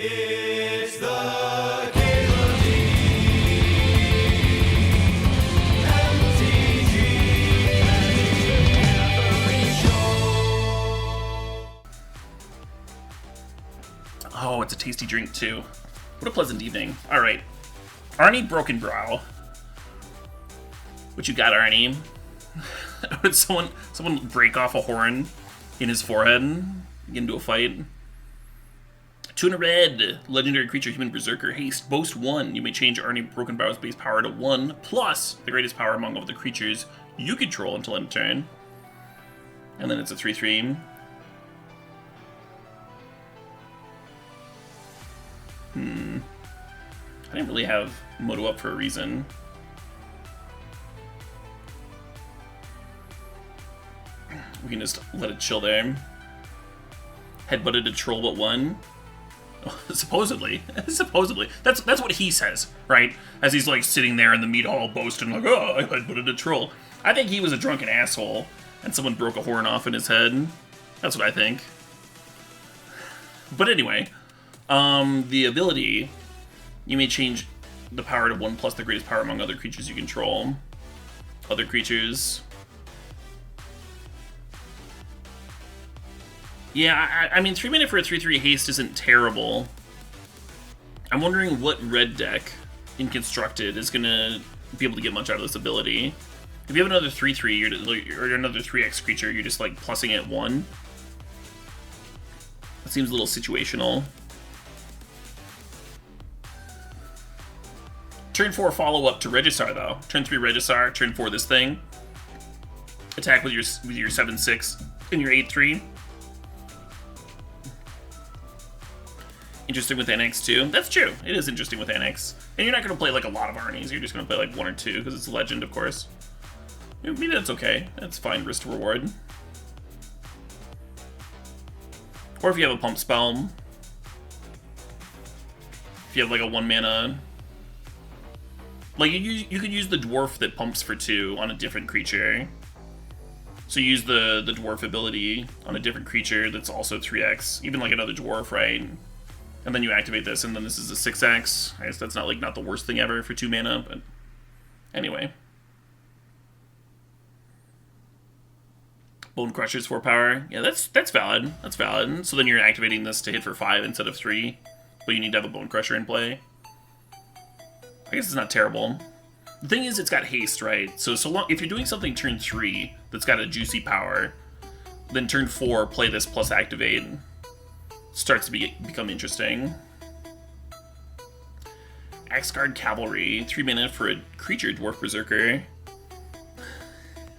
It's the CalebDMTG Show. Oh, it's a tasty drink too. What a pleasant evening. All right, Arnie Broken Brow. What you got, Arnie? Would someone break off a horn in his forehead? Get into a fight. 2 in a red. Legendary creature, human berserker, haste, boast 1. You may change Arnie Broken Brow's base power to 1, plus the greatest power among all the creatures you control until end of turn. And then it's a 3/3. I didn't really have Moto up for a reason. We can just let it chill there. Headbutted a troll but 1. Supposedly. Supposedly. That's what he says, right? As he's like sitting there in the meat hall boasting like, oh, I headbutted a troll. I think he was a drunken asshole and someone broke a horn off in his head. That's what I think. But anyway, the ability, you may change the power to 1 plus the greatest power among other creatures you control. Other creatures. Yeah, I mean, 3 mana for a 3/3 haste isn't terrible. I'm wondering what red deck in Constructed is going to be able to get much out of this ability. If you have another 3/3 or another 3x creature, you're just like plussing it 1. That seems a little situational. Turn 4 follow-up to Regisar, though. Turn 3 Regisar, turn 4 this thing. Attack with your 7/6 and your 8/3. Interesting with NX too. That's true. It is interesting with NX. And you're not going to play like a lot of Arnies. You're just going to play like 1 or 2 because it's Legend, of course. Maybe that's okay. That's fine risk to reward. Or if you have a pump spell. If you have like a 1 mana. Like you could use the dwarf that pumps for 2 on a different creature. So you use the dwarf ability on a different creature that's also 3x. Even like another dwarf, right? And then you activate this, and then this is a 6x. I guess that's not the worst thing ever for 2 mana, but anyway. Bone Crusher's 4 power. Yeah, that's valid. That's valid. So then you're activating this to hit for 5 instead of 3, but you need to have a Bone Crusher in play. I guess it's not terrible. The thing is, it's got haste, right? So long if you're doing something turn 3 that's got a juicy power, then turn 4 play this plus activate. Starts to become interesting. Axegard Cavalry, 3 mana for a creature dwarf berserker.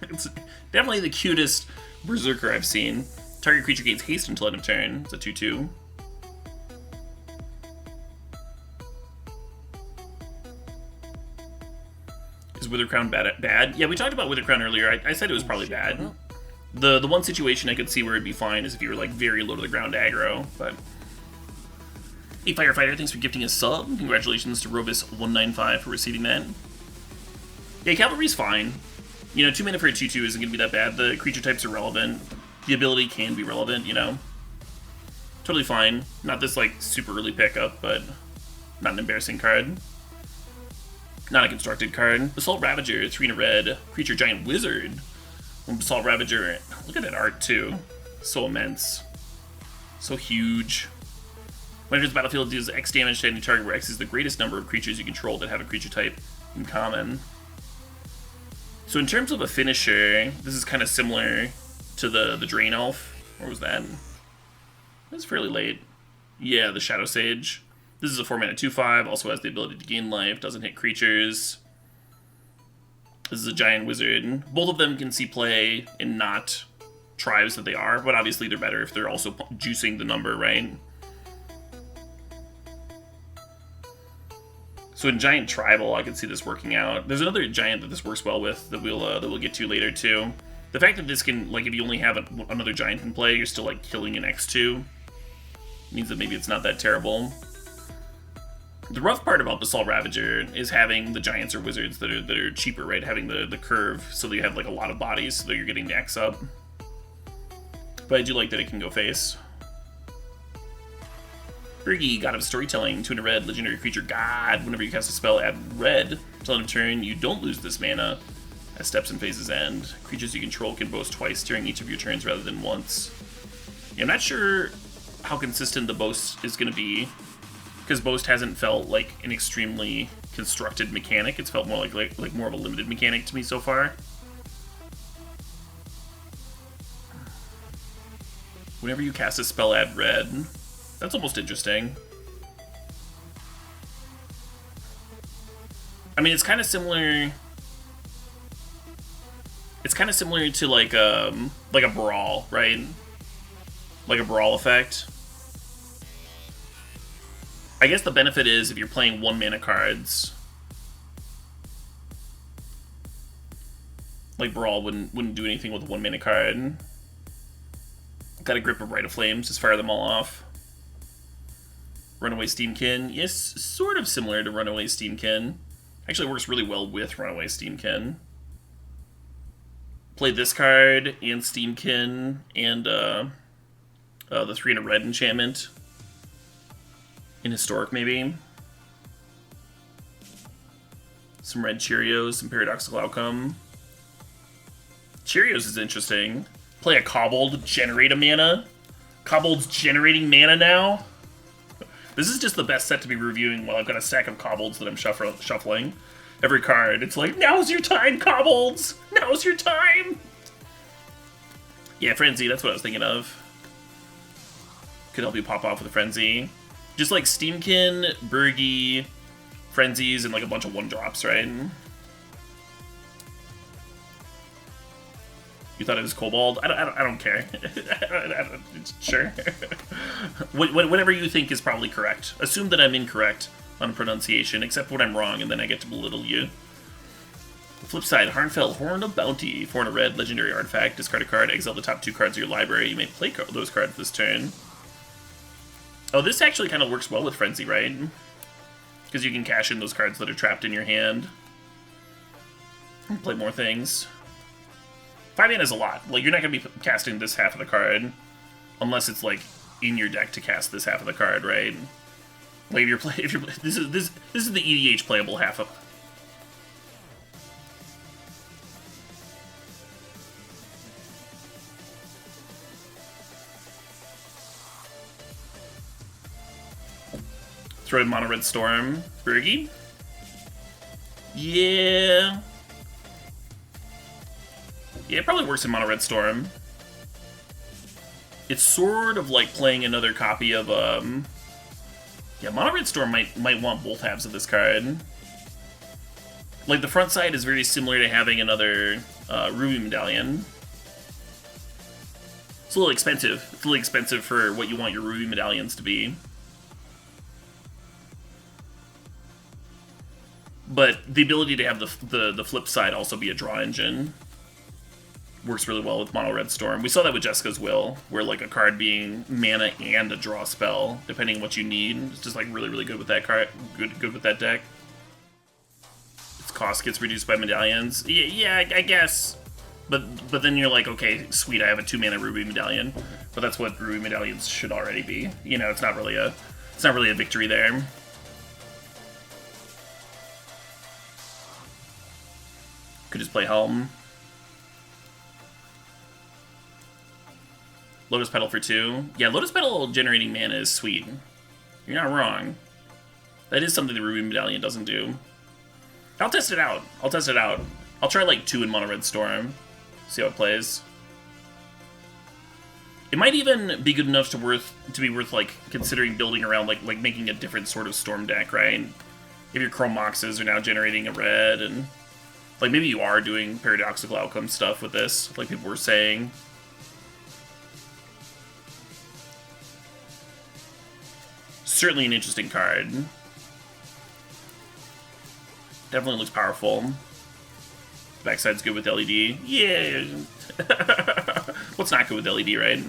It's definitely the cutest berserker I've seen. Target creature gains haste until end of turn. It's a 2/2. Is Withercrown bad? Yeah, we talked about Withercrown earlier. I said it was probably bad. The one situation I could see where it'd be fine is if you were like very low to the ground aggro, but... Hey Firefighter, thanks for gifting a sub. Congratulations to Rovis195 for receiving that. Yeah, Cavalry's fine. You know, 2 mana for a 2/2 isn't gonna be that bad. The creature types are relevant. The ability can be relevant, you know. Totally fine. Not this like super early pickup, but not an embarrassing card. Not a constructed card. Basalt Ravager, 3 in a red. Creature giant wizard. Basalt Ravager, look at that art too. So immense. So huge. When enters the battlefield, deals X damage to any target where X is the greatest number of creatures you control that have a creature type in common. So in terms of a finisher, this is kind of similar to the Drain Elf. Where was that? That's fairly late. Yeah, the Shadow Sage. This is a 4 mana 2/5, also has the ability to gain life, doesn't hit creatures. This is a giant wizard. Both of them can see play in not tribes that they are, but obviously they're better if they're also juicing the number, right? So in giant tribal, I can see this working out. There's another giant that this works well with that we'll get to later too. The fact that this can, like, if you only have another giant in play, you're still like killing an X2. Means that maybe it's not that terrible. The rough part about Basalt Ravager is having the giants or wizards that are cheaper, right? Having the curve, so that you have like a lot of bodies, so that you're getting the X up. But I do like that it can go face. WUBRG, God of Storytelling, 2 and a red, legendary creature god. Whenever you cast a spell, add red. Until end of turn, you don't lose this mana. As steps and phases end, creatures you control can boast twice during each of your turns rather than once. Yeah, I'm not sure how consistent the boast is going to be, because boast hasn't felt like an extremely constructed mechanic. It's felt more like more of a limited mechanic to me so far. Whenever you cast a spell, add red. That's almost interesting. I mean, it's kind of similar. It's kind of similar to like a brawl, right? Like a brawl effect. I guess the benefit is if you're playing 1 mana cards, like brawl wouldn't do anything with a 1 mana card. Got a grip of Rite of Flames, just fire them all off. Runaway Steamkin, yes, sort of similar to Runaway Steamkin. Actually works really well with Runaway Steamkin. Play this card and Steamkin and the 3 and a red enchantment. In Historic, maybe. Some red Cheerios, some Paradoxical Outcome. Cheerios is interesting. Play a Kobold, generate a mana. Kobold's generating mana now. This is just the best set to be reviewing while I've got a stack of Kobolds that I'm shuffling. Every card, it's like, now's your time, Kobolds! Now's your time! Yeah, Frenzy, that's what I was thinking of. Could help you pop off with a Frenzy. Just like Steamkin, WUBRG, Frenzies, and like a bunch of 1-drops, right? You thought it was Kobold? I don't care. Sure. Whatever you think is probably correct. Assume that I'm incorrect on pronunciation, except when I'm wrong, and then I get to belittle you. Flip side, Heartfelt, Horn of Bounty, 4 and a red, legendary artifact. Discard a card, exile the top 2 cards of your library. You may play those cards this turn. Oh, this actually kind of works well with Frenzy, right? Because you can cash in those cards that are trapped in your hand. And play more things. 5 mana is a lot. Like, you're not going to be casting this half of the card unless it's like in your deck to cast this half of the card, right? Like if you're this is the EDH playable half of. Throw in Mono Red Storm, WUBRG. Yeah. Yeah, it probably works in Mono Red Storm. It's sort of like playing another copy of yeah, Mono Red Storm might want both halves of this card. Like the front side is very similar to having another Ruby Medallion. It's a little expensive. It's a little expensive for what you want your Ruby Medallions to be. But the ability to have the flip side also be a draw engine works really well with Mono Red Storm. We saw that with Jessica's Will, where like a card being mana and a draw spell, depending on what you need. It's just like really good with that card. Good with that deck. Its cost gets reduced by medallions. Yeah, I guess. But then you're like, okay, sweet, I have a 2 mana Ruby Medallion. But that's what Ruby Medallions should already be. You know, it's not really a victory there. Could just play Helm. Lotus Petal for 2. Yeah, Lotus Petal generating mana is sweet. You're not wrong. That is something the Ruby Medallion doesn't do. I'll test it out. I'll try like 2 in Mono Red Storm. See how it plays. It might even be good enough to be worth like considering building around like making a different sort of Storm deck, right? If your Chrome Moxes are now generating a red, and like maybe you are doing Paradoxical Outcome stuff with this, like people were saying. Certainly an interesting card. Definitely looks powerful. Backside's good with LED. Yeah. What's not good with LED, right?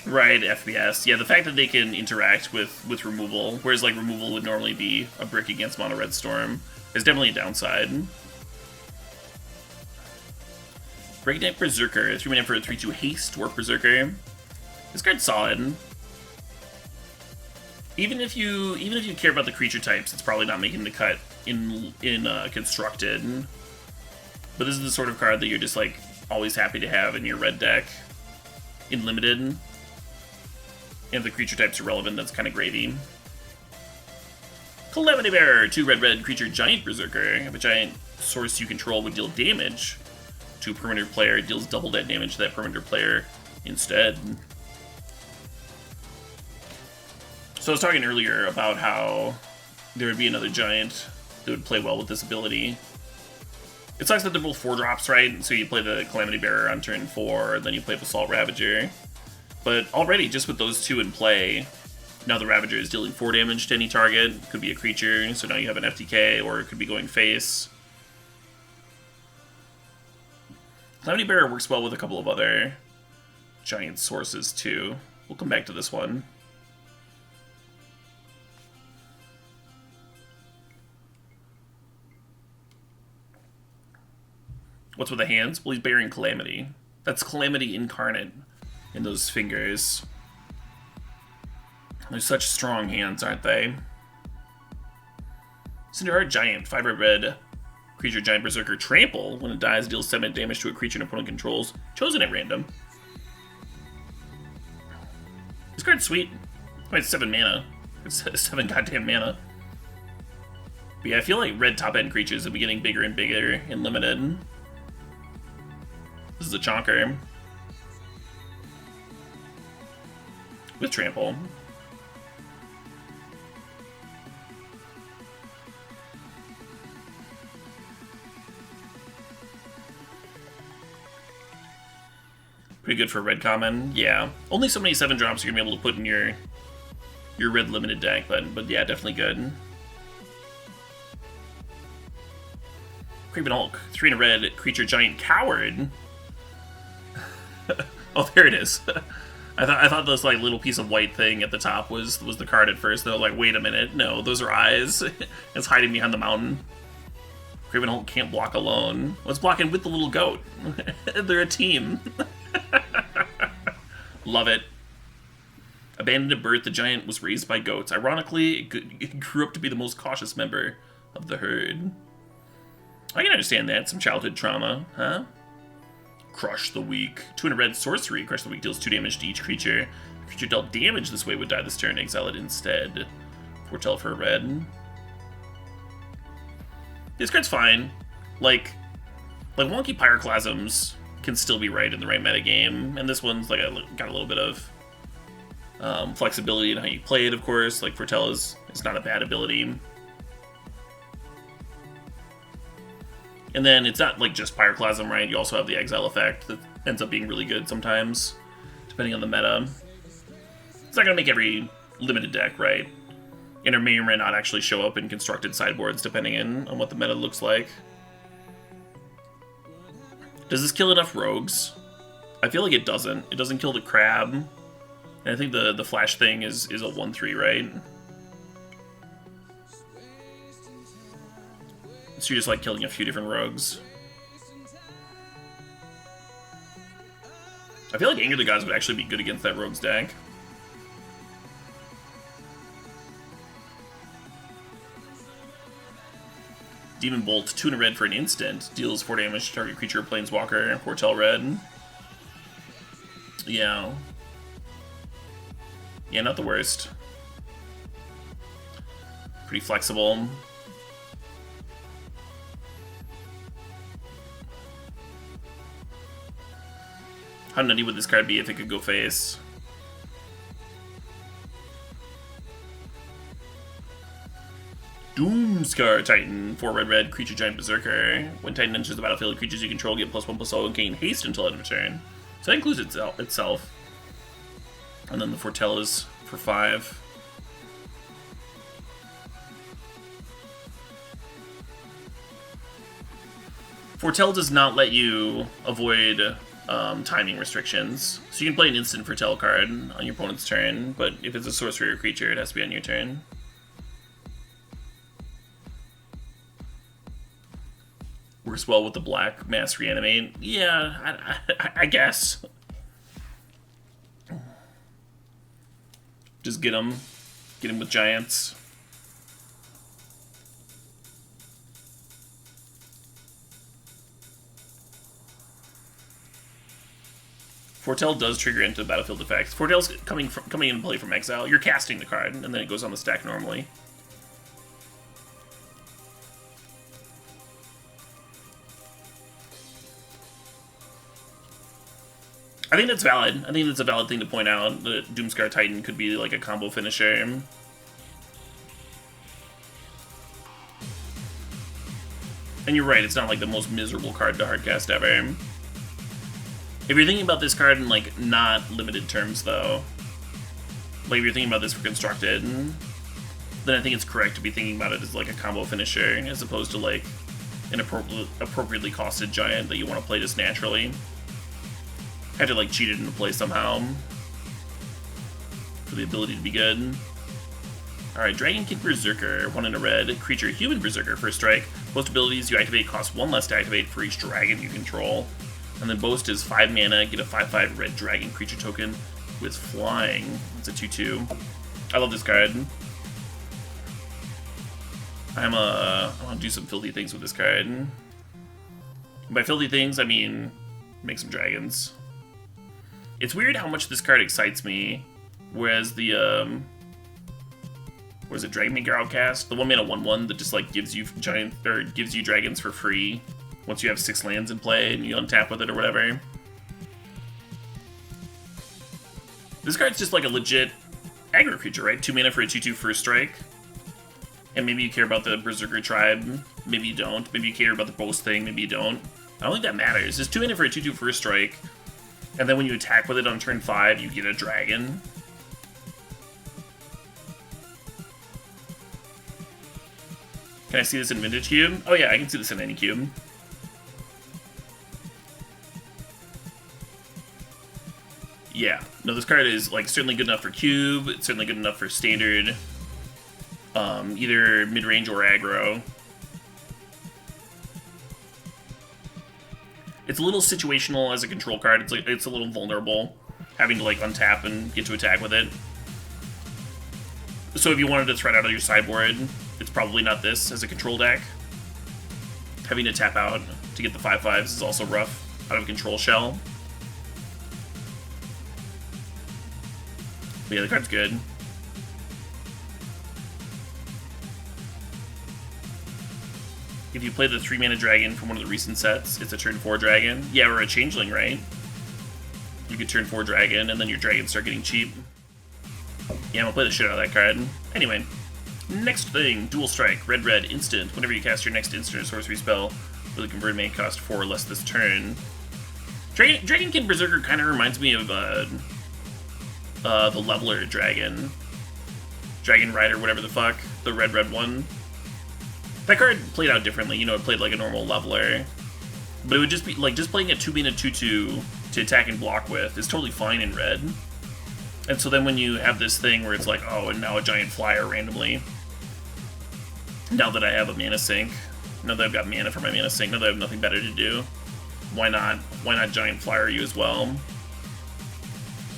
Right, FPS. Yeah, the fact that they can interact with removal, whereas like removal would normally be a brick against Mono Red Storm, is definitely a downside. Breakneck Berserker. 3 mana for a 3/2 haste, Dwarf Berserker. This card's solid. Even if you care about the creature types, it's probably not making the cut in constructed. But this is the sort of card that you're just like always happy to have in your red deck in limited. And if the creature types are relevant, that's kind of gravy. Calamity Bearer, 2 red creature giant berserker. If a giant source you control would deal damage to a permanent player, it deals double that damage to that permanent player instead. So I was talking earlier about how there would be another giant that would play well with this ability. It sucks that they're both 4-drops, right? So you play the Calamity Bearer on turn 4, then you play Basalt Ravager. But already, just with those 2 in play, now the Ravager is dealing 4 damage to any target. It could be a creature, so now you have an FTK, or it could be going face. Calamity Bearer works well with a couple of other giant sources, too. We'll come back to this one. What's with the hands? Well, he's bearing Calamity. That's Calamity incarnate in those fingers. They're such strong hands, aren't they? Cinderheart Giant, 5 red creature giant berserker. Trample. When it dies, deals 7 damage to a creature an opponent controls. Chosen at random. This card's sweet. Oh, it's 7 mana. It's 7 goddamn mana. But yeah, I feel like red top end creatures have been getting bigger and bigger in limited. This is a chonker. With trample. Pretty good for a red common, yeah. Only so many 7-drops you're gonna be able to put in your red limited deck, but yeah, definitely good. Creephan Hulk, 3 red creature giant coward. Oh, there it is. I thought this like little piece of white thing at the top was the card at first. Though, like, wait a minute, no, those are eyes. It's hiding behind the mountain. Creephan Hulk can't block alone. Well, it's blocking with the little goat. They're a team. Love it. Abandoned at birth, the giant was raised by goats. Ironically, it grew up to be the most cautious member of the herd. I can understand that. Some childhood trauma, huh? Crush the Weak. 2 red sorcery. Crush the Weak deals 2 damage to each creature. Creature dealt damage this way would die this turn. Exile it instead. Foretell for a red. This card's fine. Like wonky pyroclasms can still be right in the right metagame, and this one's like got a little bit of flexibility in how you play it, of course. Like Foretell is not a bad ability. And then it's not like just Pyroclasm, right? You also have the Exile effect that ends up being really good sometimes, depending on the meta. It's not going to make every limited deck, right? And it may or may not actually show up in constructed sideboards, depending on what the meta looks like. Does this kill enough rogues? I feel like it doesn't. It doesn't kill the crab. And I think the flash thing is a 1/3, right? So you're just like killing a few different rogues. I feel like Anger the Gods would actually be good against that rogue's deck. Demon Bolt, 2 red for an instant. Deals 4 damage to target creature or planeswalker. Foretell red. Yeah. Yeah, not the worst. Pretty flexible. How nutty would this card be if it could go face? Doomscar Titan, 4 red creature giant berserker. When Titan enters the battlefield, creatures you control get +1/+0 and gain haste until end of turn. So that includes itself. And then the Foretell is for 5. Foretell does not let you avoid timing restrictions. So you can play an instant Foretell card on your opponent's turn, but if it's a sorcery or creature, it has to be on your turn. Works well with the black mass reanimate. Yeah, I guess. Just get him. Get him with giants. Foretell does trigger into battlefield effects. Foretell's coming into play from exile. You're casting the card, and then it goes on the stack normally. I think that's valid. I think that's a valid thing to point out, that Doomscar Titan could be like a combo finisher. And you're right, it's not like the most miserable card to hardcast ever. If you're thinking about this card in like not limited terms though, like if you're thinking about this for constructed, then I think it's correct to be thinking about it as like a combo finisher as opposed to like an appropriately costed giant that you want to play just naturally. Had to like cheat it into play somehow for the ability to be good. Alright, Dragonkin Berserker, 1 in a red, creature human berserker, first strike. Boast abilities you activate cost 1 less to activate for each dragon you control. And then Boast is 5 mana, get a 5/5 red dragon creature token with flying. It's a 2/2. I love this card. I want to do some filthy things with this card. And by filthy things, I mean make some dragons. It's weird how much this card excites me, whereas the what is it, Dragonmaker Outcast, the 1 mana 1/1 that just like gives you dragons for free once you have 6 lands in play and you untap with it or whatever. This card's just like a legit aggro creature, right? 2 mana for a 2/2 first strike. And maybe you care about the Berserker tribe, maybe you don't. Maybe you care about the Boast thing, maybe you don't. I don't think that matters. It's 2 mana for a 2/2 first strike, and then when you attack with it on turn 5, you get a dragon. Can I see this in Vintage Cube? Oh yeah, I can see this in any cube. Yeah, no, this card is like certainly good enough for cube. It's certainly good enough for standard, either mid-range or aggro. It's a little situational as a control card. It's a little vulnerable, having to like untap and get to attack with it. So if you wanted to threat out of your sideboard, it's probably not this as a control deck. Having to tap out to get the 5/5s is also rough out of a control shell. But yeah, the card's good. If you play the 3 mana dragon from one of the recent sets, it's a turn 4 dragon. Yeah, or a changeling, right? You could turn 4 dragon, and then your dragons start getting cheap. Yeah, I'm gonna play the shit out of that card. Anyway, next thing, Dual Strike, red, instant. Whenever you cast your next instant or sorcery spell with a converted mana cost 4 or less this turn. Dragonkin Berserker kind of reminds me of the Leveler Dragon. Dragon Rider, whatever the fuck. The red one. That card played out differently, you know, it played like a normal leveler. But it would just be, like, just playing a 2 mana 2/2 to attack and block with is totally fine in red. And so then when you have this thing where it's like, oh, and now a giant flyer randomly. Now that I have a mana sink, now that I've got mana for my mana sink, now that I have nothing better to do, why not giant flyer you as well?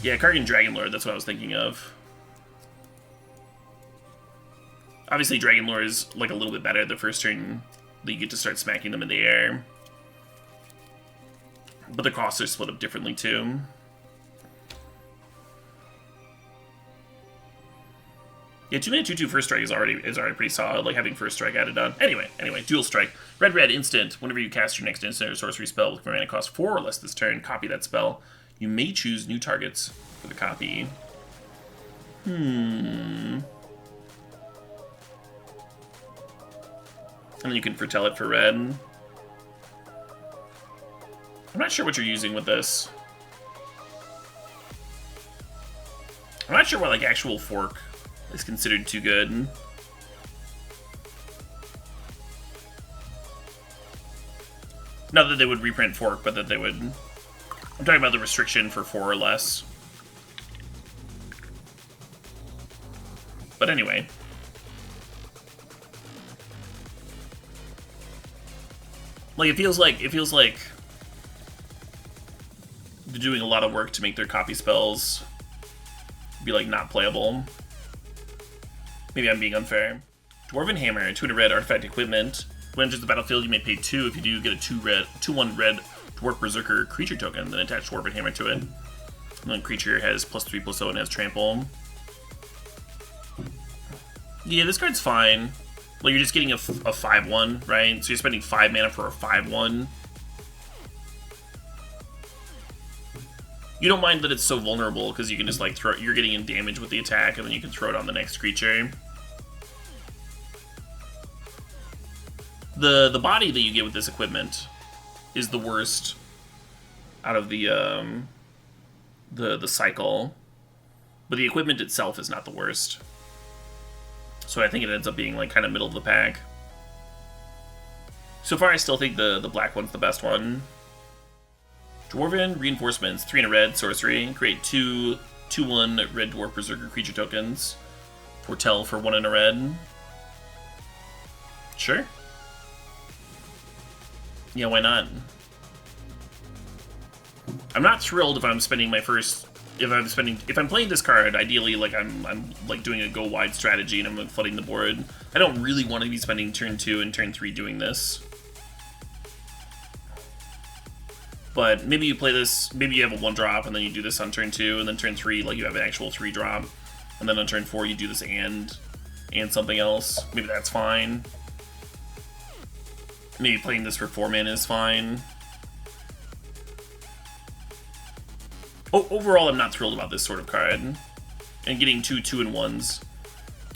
Yeah, Kargan Dragonlord, that's what I was thinking of. Obviously, Dragonlord is like a little bit better the first turn that you get to start smacking them in the air. But the costs are split up differently too. Yeah, 2 mana 2/2 first strike is already pretty solid, like having first strike added on. Anyway, Dual Strike. Red, instant. Whenever you cast your next instant or sorcery spell with mana cost 4 or less this turn, copy that spell. You may choose new targets for the copy. And then you can foretell it for red. I'm not sure what you're using with this. I'm not sure why like actual fork is considered too good. Not that they would reprint fork, but that they would... I'm talking about the restriction for 4 or less. But anyway. Like, it feels like they're doing a lot of work to make their copy spells be like not playable. Maybe I'm being unfair. Dwarven Hammer, 2 red artifact equipment. When enters the battlefield, you may pay 2 if you do get a 2/1 red Dwarf Berserker creature token, then attach Dwarven Hammer to it. And then creature has +3/+0 and has trample. Yeah, this card's fine. Like, you're just getting a 5/1, right? So you're spending 5 mana for a 5/1. You don't mind that it's so vulnerable, because you can just, like, throw it. You're getting in damage with the attack, and then you can throw it on the next creature. The body that you get with this equipment is the worst out of the cycle. But the equipment itself is not the worst. So I think it ends up being, like, kind of middle of the pack. So far, I still think the black one's the best one. Dwarven Reinforcements, 3 red, sorcery. Create 2/1 red Dwarf Berserker creature tokens. Foretell for 1 red. Sure. Yeah, why not? I'm not thrilled if I'm spending my first... If I'm playing this card, ideally, like, I'm like doing a go wide strategy and I'm like flooding the board. I don't really want to be spending turn 2 and turn 3 doing this. But maybe you play this, maybe you have a 1-drop and then you do this on turn 2, and then turn 3, like, you have an actual 3-drop. And then on turn 4 you do this and something else. Maybe that's fine. Maybe playing this for 4 mana is fine. Overall, I'm not thrilled about this sort of card. And getting 2 2/1s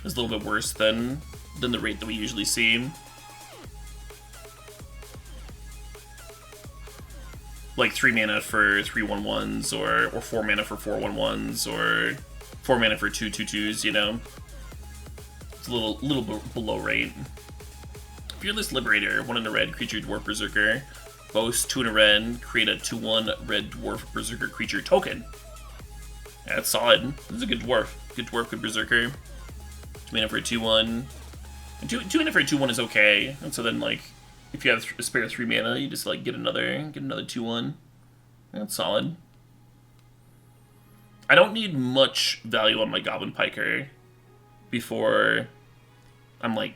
is a little bit worse than the rate that we usually see. Like 3 mana for 3/1/1s, or 4 mana for 4/1/1s, or 4 mana for 2 2/2s, you know? It's a little bit below rate. Fearless Liberator, 1 red creature Dwarf Berserker. Boast, 2 red, create a 2/1 red Dwarf Berserker creature token. Yeah, that's solid. This is a good dwarf. Good dwarf, good berserker. 2 mana for a 2/1. And 2 mana for a 2/1 is okay. And so then, like, if you have a spare 3 mana, you just, like, get another 2/1. That's solid. I don't need much value on my Goblin Piker before I'm, like,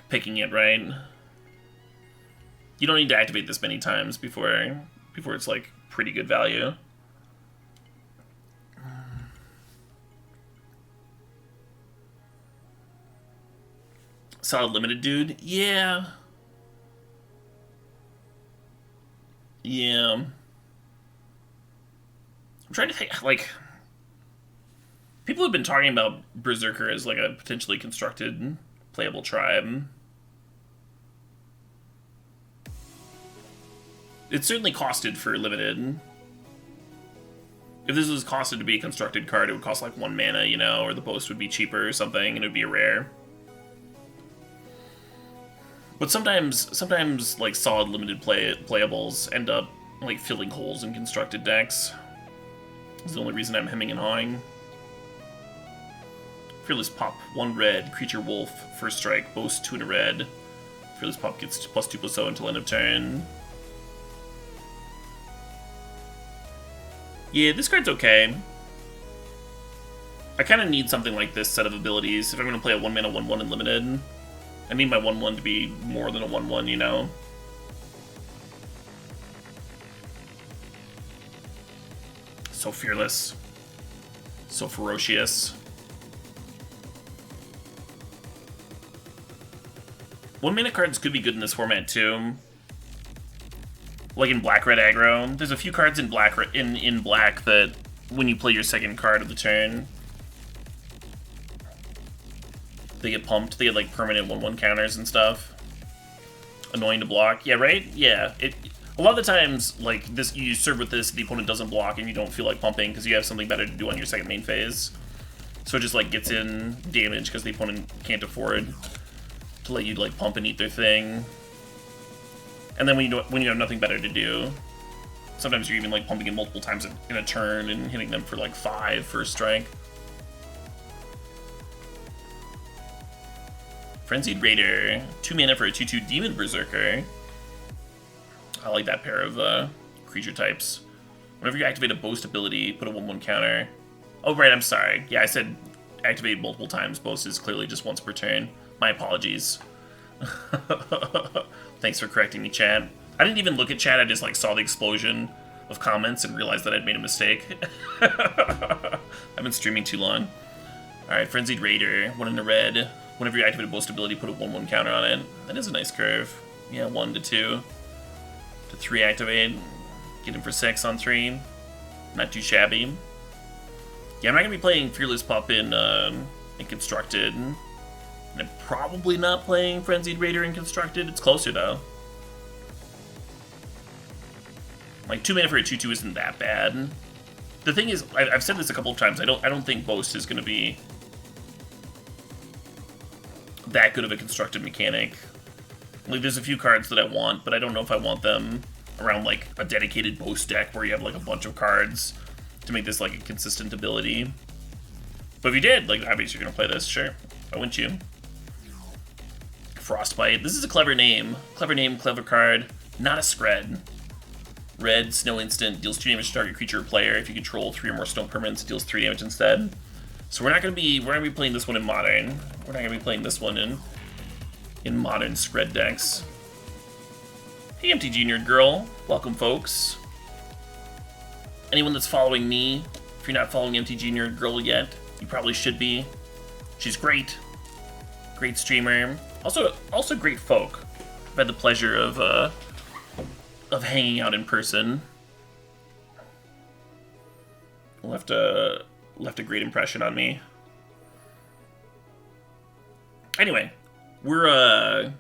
picking it, right? You don't need to activate this many times before it's, like, pretty good value. Solid limited, dude? Yeah. Yeah. I'm trying to think, like... People have been talking about Berserker as, like, a potentially constructed playable tribe. It's certainly costed for limited. If this was costed to be a constructed card, it would cost like 1 mana, you know, or the Boast would be cheaper or something, and it would be a rare. But sometimes like solid limited playables end up like filling holes in constructed decks. It's the only reason I'm hemming and hawing. Fearless Pup, 1 red, creature wolf, first strike, Boast, 2 red. Fearless Pup gets +2/+0 until end of turn. Yeah, this card's okay. I kind of need something like this set of abilities if I'm going to play a 1 mana 1/1 in limited. I need my 1/1 to be more than a 1/1, you know? So fearless. So ferocious. 1 mana cards could be good in this format too. Like in black-red aggro. There's a few cards in black that when you play your second card of the turn, they get pumped. They get like permanent 1/1 counters and stuff. Annoying to block. Yeah, right? Yeah. A lot of the times, like, this, you serve with this, the opponent doesn't block and you don't feel like pumping because you have something better to do on your second main phase. So it just like gets in damage because the opponent can't afford to let you like pump and eat their thing. And then when you have nothing better to do, sometimes you're even like pumping it multiple times in a turn and hitting them for like 5 first strike. Frenzied Raider, 2 mana for a 2/2 Demon Berserker. I like that pair of creature types. Whenever you activate a Boast ability, put a 1/1 counter. Oh, right, I'm sorry. Yeah, I said activate multiple times. Boast is clearly just once per turn. My apologies. Thanks for correcting me, chat. I didn't even look at chat, I just like saw the explosion of comments and realized that I'd made a mistake. I've been streaming too long. Alright, Frenzied Raider, 1 in the red. Whenever you activate a Boast ability, put a 1/1 counter on it. That is a nice curve. Yeah, 1 to 2 to 3 activate. Get him for 6 on 3. Not too shabby. Yeah, I'm not gonna be playing Fearless Pup in Constructed. And I'm probably not playing Frenzied Raider in Constructed. It's closer though. Like 2 mana for a 2/2 isn't that bad. The thing is, I've said this a couple of times. I don't think Boast is gonna be that good of a constructed mechanic. Like, there's a few cards that I want, but I don't know if I want them around like a dedicated Boast deck where you have like a bunch of cards to make this like a consistent ability. But if you did, like, obviously you're gonna play this, sure. Why wouldn't you? Frostbite. This is a clever name. Clever name, clever card. Not a scred. Red, snow instant, deals 2 damage to target creature or player. If you control 3 or more snow permanents, it deals 3 damage instead. So we're not gonna be playing this one in modern. We're not gonna be playing this one in modern scred decks. Hey MTG Nerd Girl, welcome folks. Anyone that's following me, if you're not following MTG Nerd Girl yet, you probably should be. She's great. Great streamer. Also great folk. I've had the pleasure of hanging out in person. Left a great impression on me. Anyway, we're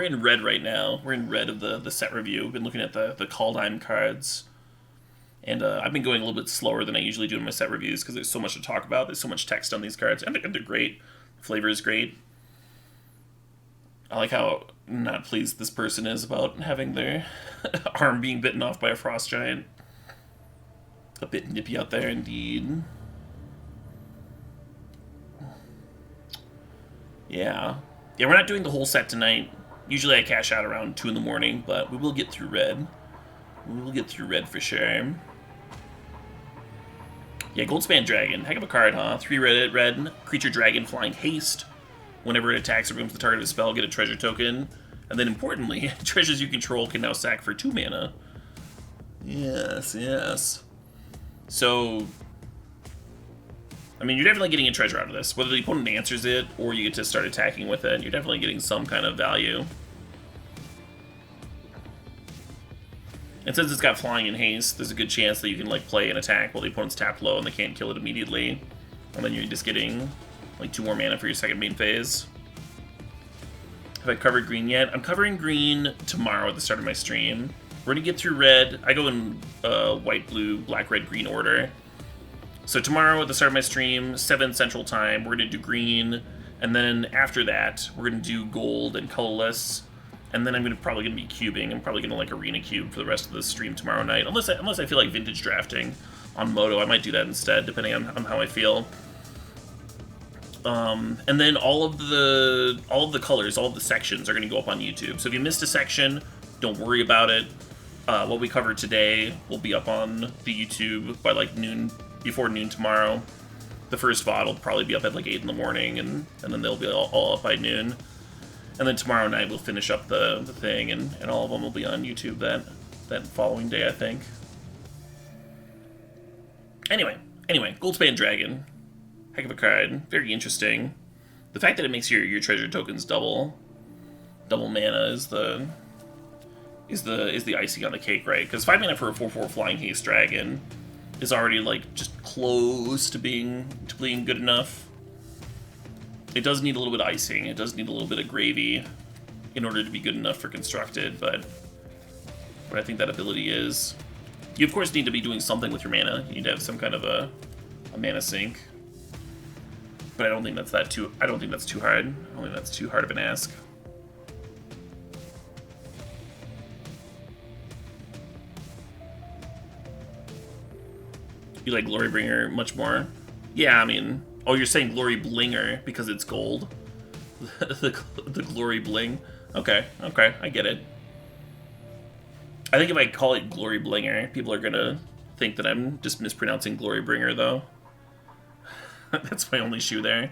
in red right now. We're in red of the set review. We've been looking at the Kaldheim cards. And I've been going a little bit slower than I usually do in my set reviews because there's so much to talk about. There's so much text on these cards. And they're great. The flavor is great. I like how not pleased this person is about having their arm being bitten off by a frost giant. A bit nippy out there indeed. Yeah. Yeah, we're not doing the whole set tonight. Usually I cash out around 2 in the morning, but we will get through red. We will get through red for sure. Yeah, Goldspan Dragon. Heck of a card, huh? 3 red, creature dragon, flying haste. Whenever it attacks or removes the target of a spell, get a treasure token. And then importantly, treasures you control can now sack for 2 mana. Yes, yes. So, I mean, you're definitely getting a treasure out of this. Whether the opponent answers it, or you get to start attacking with it, you're definitely getting some kind of value. And since it's got flying and haste, there's a good chance that you can like play an attack while the opponent's tapped low and they can't kill it immediately. And then you're just getting like 2 more mana for your second main phase. Have I covered green yet? I'm covering green tomorrow at the start of my stream. We're gonna get through red. I go in white, blue, black, red, green order. So tomorrow at the start of my stream, 7 Central Time, we're gonna do green. And then after that, we're gonna do gold and colorless. And then I'm probably gonna be cubing. I'm probably gonna like arena cube for the rest of the stream tomorrow night. Unless I feel like vintage drafting on Moto, I might do that instead, depending on how I feel. And then all of the colors, all of the sections are going to go up on YouTube. So if you missed a section, don't worry about it. What we covered today will be up on the YouTube by like noon, before noon tomorrow. The first VOD will probably be up at like 8 in the morning, and then they'll be all up by noon. And then tomorrow night we'll finish up the thing, and all of them will be on YouTube that following day, I think. Anyway, Goldspan Dragon. Heck of a card. Very interesting. The fact that it makes your treasure tokens double mana is the icing on the cake, right? Because 5 mana for a 4/4 flying haste dragon is already like just close to being good enough. It does need a little bit of icing. It does need a little bit of gravy in order to be good enough for constructed, but what I think that ability is, you of course need to be doing something with your mana. You need to have some kind of a mana sink. But I don't think that's too hard. I don't think that's too hard of an ask. You like Glorybringer much more? Yeah, I mean, oh, you're saying Glory Blinger because it's gold? the Glory Bling? Okay, I get it. I think if I call it Glory Blinger, people are gonna think that I'm just mispronouncing Glorybringer, though. That's my only shoe there.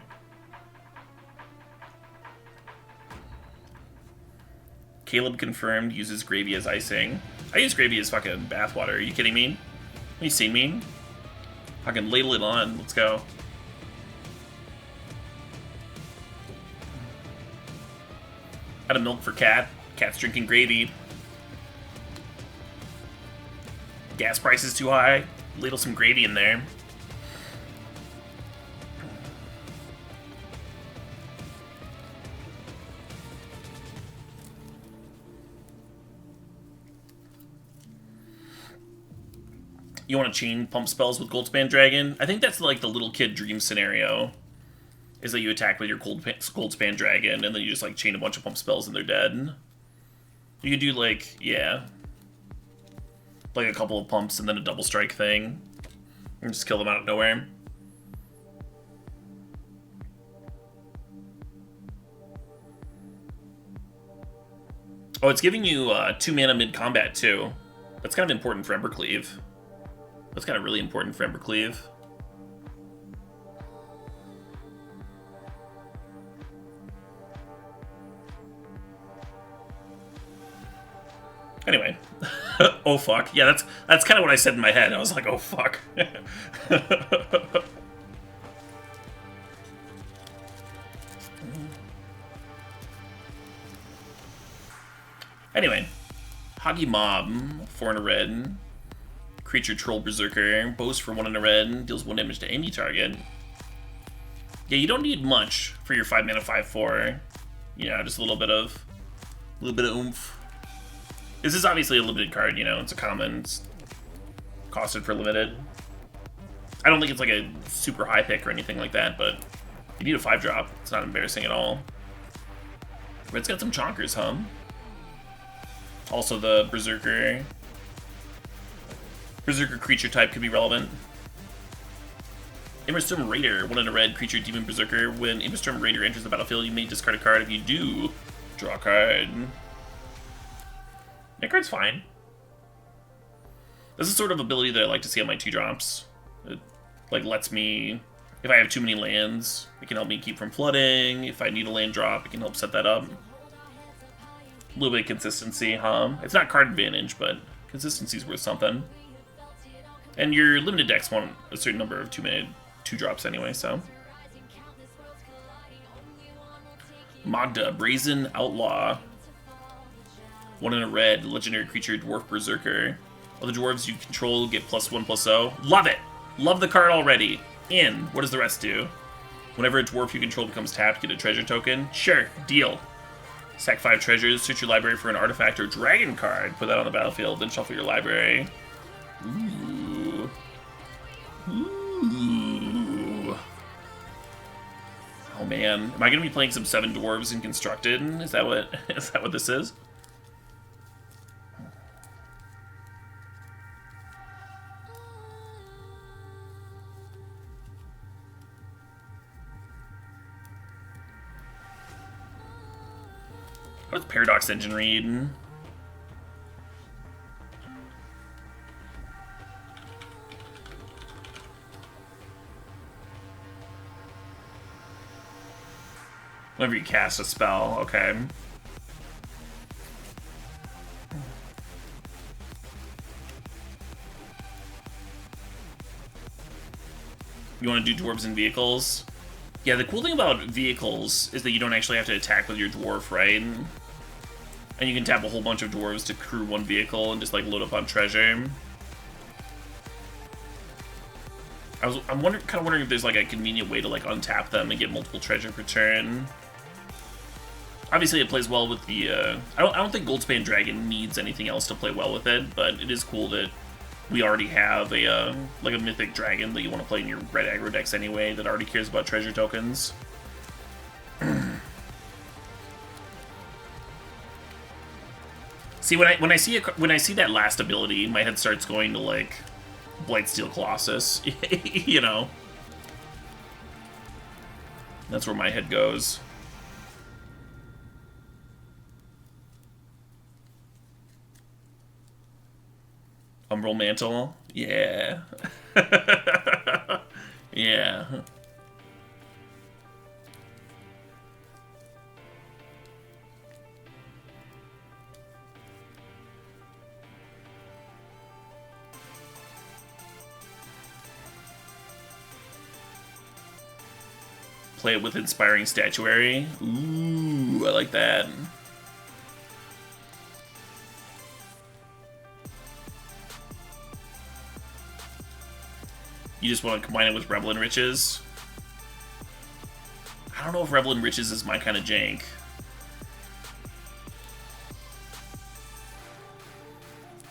Caleb confirmed uses gravy as icing. I use gravy as fucking bathwater. Are you kidding me? Have you seen me? I can ladle it on. Let's go. Out of milk for Cat. Cat's drinking gravy. Gas price is too high. Ladle some gravy in there. You want to chain pump spells with Goldspan Dragon? I think that's like the little kid dream scenario. Is that you attack with your Goldspan Dragon and then you just like chain a bunch of pump spells and they're dead. You could do like, yeah. Like a couple of pumps and then a double strike thing. And just kill them out of nowhere. Oh, it's giving you 2 mana mid-combat too. That's kind of important for Embercleave. That's kind of really important for Embercleave. Anyway. Oh fuck. Yeah, that's kind of what I said in my head. I was like, oh fuck. Anyway. Hoggy Mob, 4 and a red. Creature Troll Berserker, Boast for 1 and a red, deals 1 damage to any target. Yeah, you don't need much for your 5 mana 5/4. Yeah, just a little bit of oomph. This is obviously a limited card, you know, it's a common, it's costed for limited. I don't think it's like a super high pick or anything like that, but you need a 5-drop. It's not embarrassing at all. Red's got some chonkers, huh? Also the Berserker. Berserker creature type could be relevant. Immerstorm Raider, 1 and a red, creature demon berserker. When Immerstorm Raider enters the battlefield, you may discard a card. If you do, draw a card. That card's fine. This is sort of ability that I like to see on my 2-drops. It like lets me, if I have too many lands, it can help me keep from flooding. If I need a land drop, it can help set that up. A little bit of consistency, huh? It's not card advantage, but consistency's worth something. And your limited decks want a certain number of 2-mana 2-drops anyway, so. Magda, Brazen Outlaw. 1 and a red, legendary creature, Dwarf Berserker. All the dwarves you control get +1/+0. Love it! Love the card already. In. What does the rest do? Whenever a dwarf you control becomes tapped, get a treasure token. Sure, deal. Sack 5 treasures, search your library for an artifact or dragon card. Put that on the battlefield, then shuffle your library. Ooh. Ooh. Oh man, am I gonna be playing some 7 dwarves in Constructed? Is that what this is? What's Paradox Engine read? Whenever you cast a spell, okay. You want to do dwarves and vehicles? Yeah, the cool thing about vehicles is that you don't actually have to attack with your dwarf, right? And you can tap a whole bunch of dwarves to crew 1 vehicle and just like load up on treasure. I'm kind of wondering if there's like a convenient way to like untap them and get multiple treasure per turn. Obviously, it plays well with the. I don't think Goldspan Dragon needs anything else to play well with it, but it is cool that we already have a like a mythic dragon that you want to play in your red aggro decks anyway that already cares about treasure tokens. See, when I see that last ability, my head starts going to like Blightsteel Colossus, you know. That's where my head goes. Umbral Mantle. Yeah. Yeah. Play it with Inspiring Statuary. Ooh, I like that. You just want to combine it with Revel and Riches. I don't know if Revel and Riches is my kind of jank.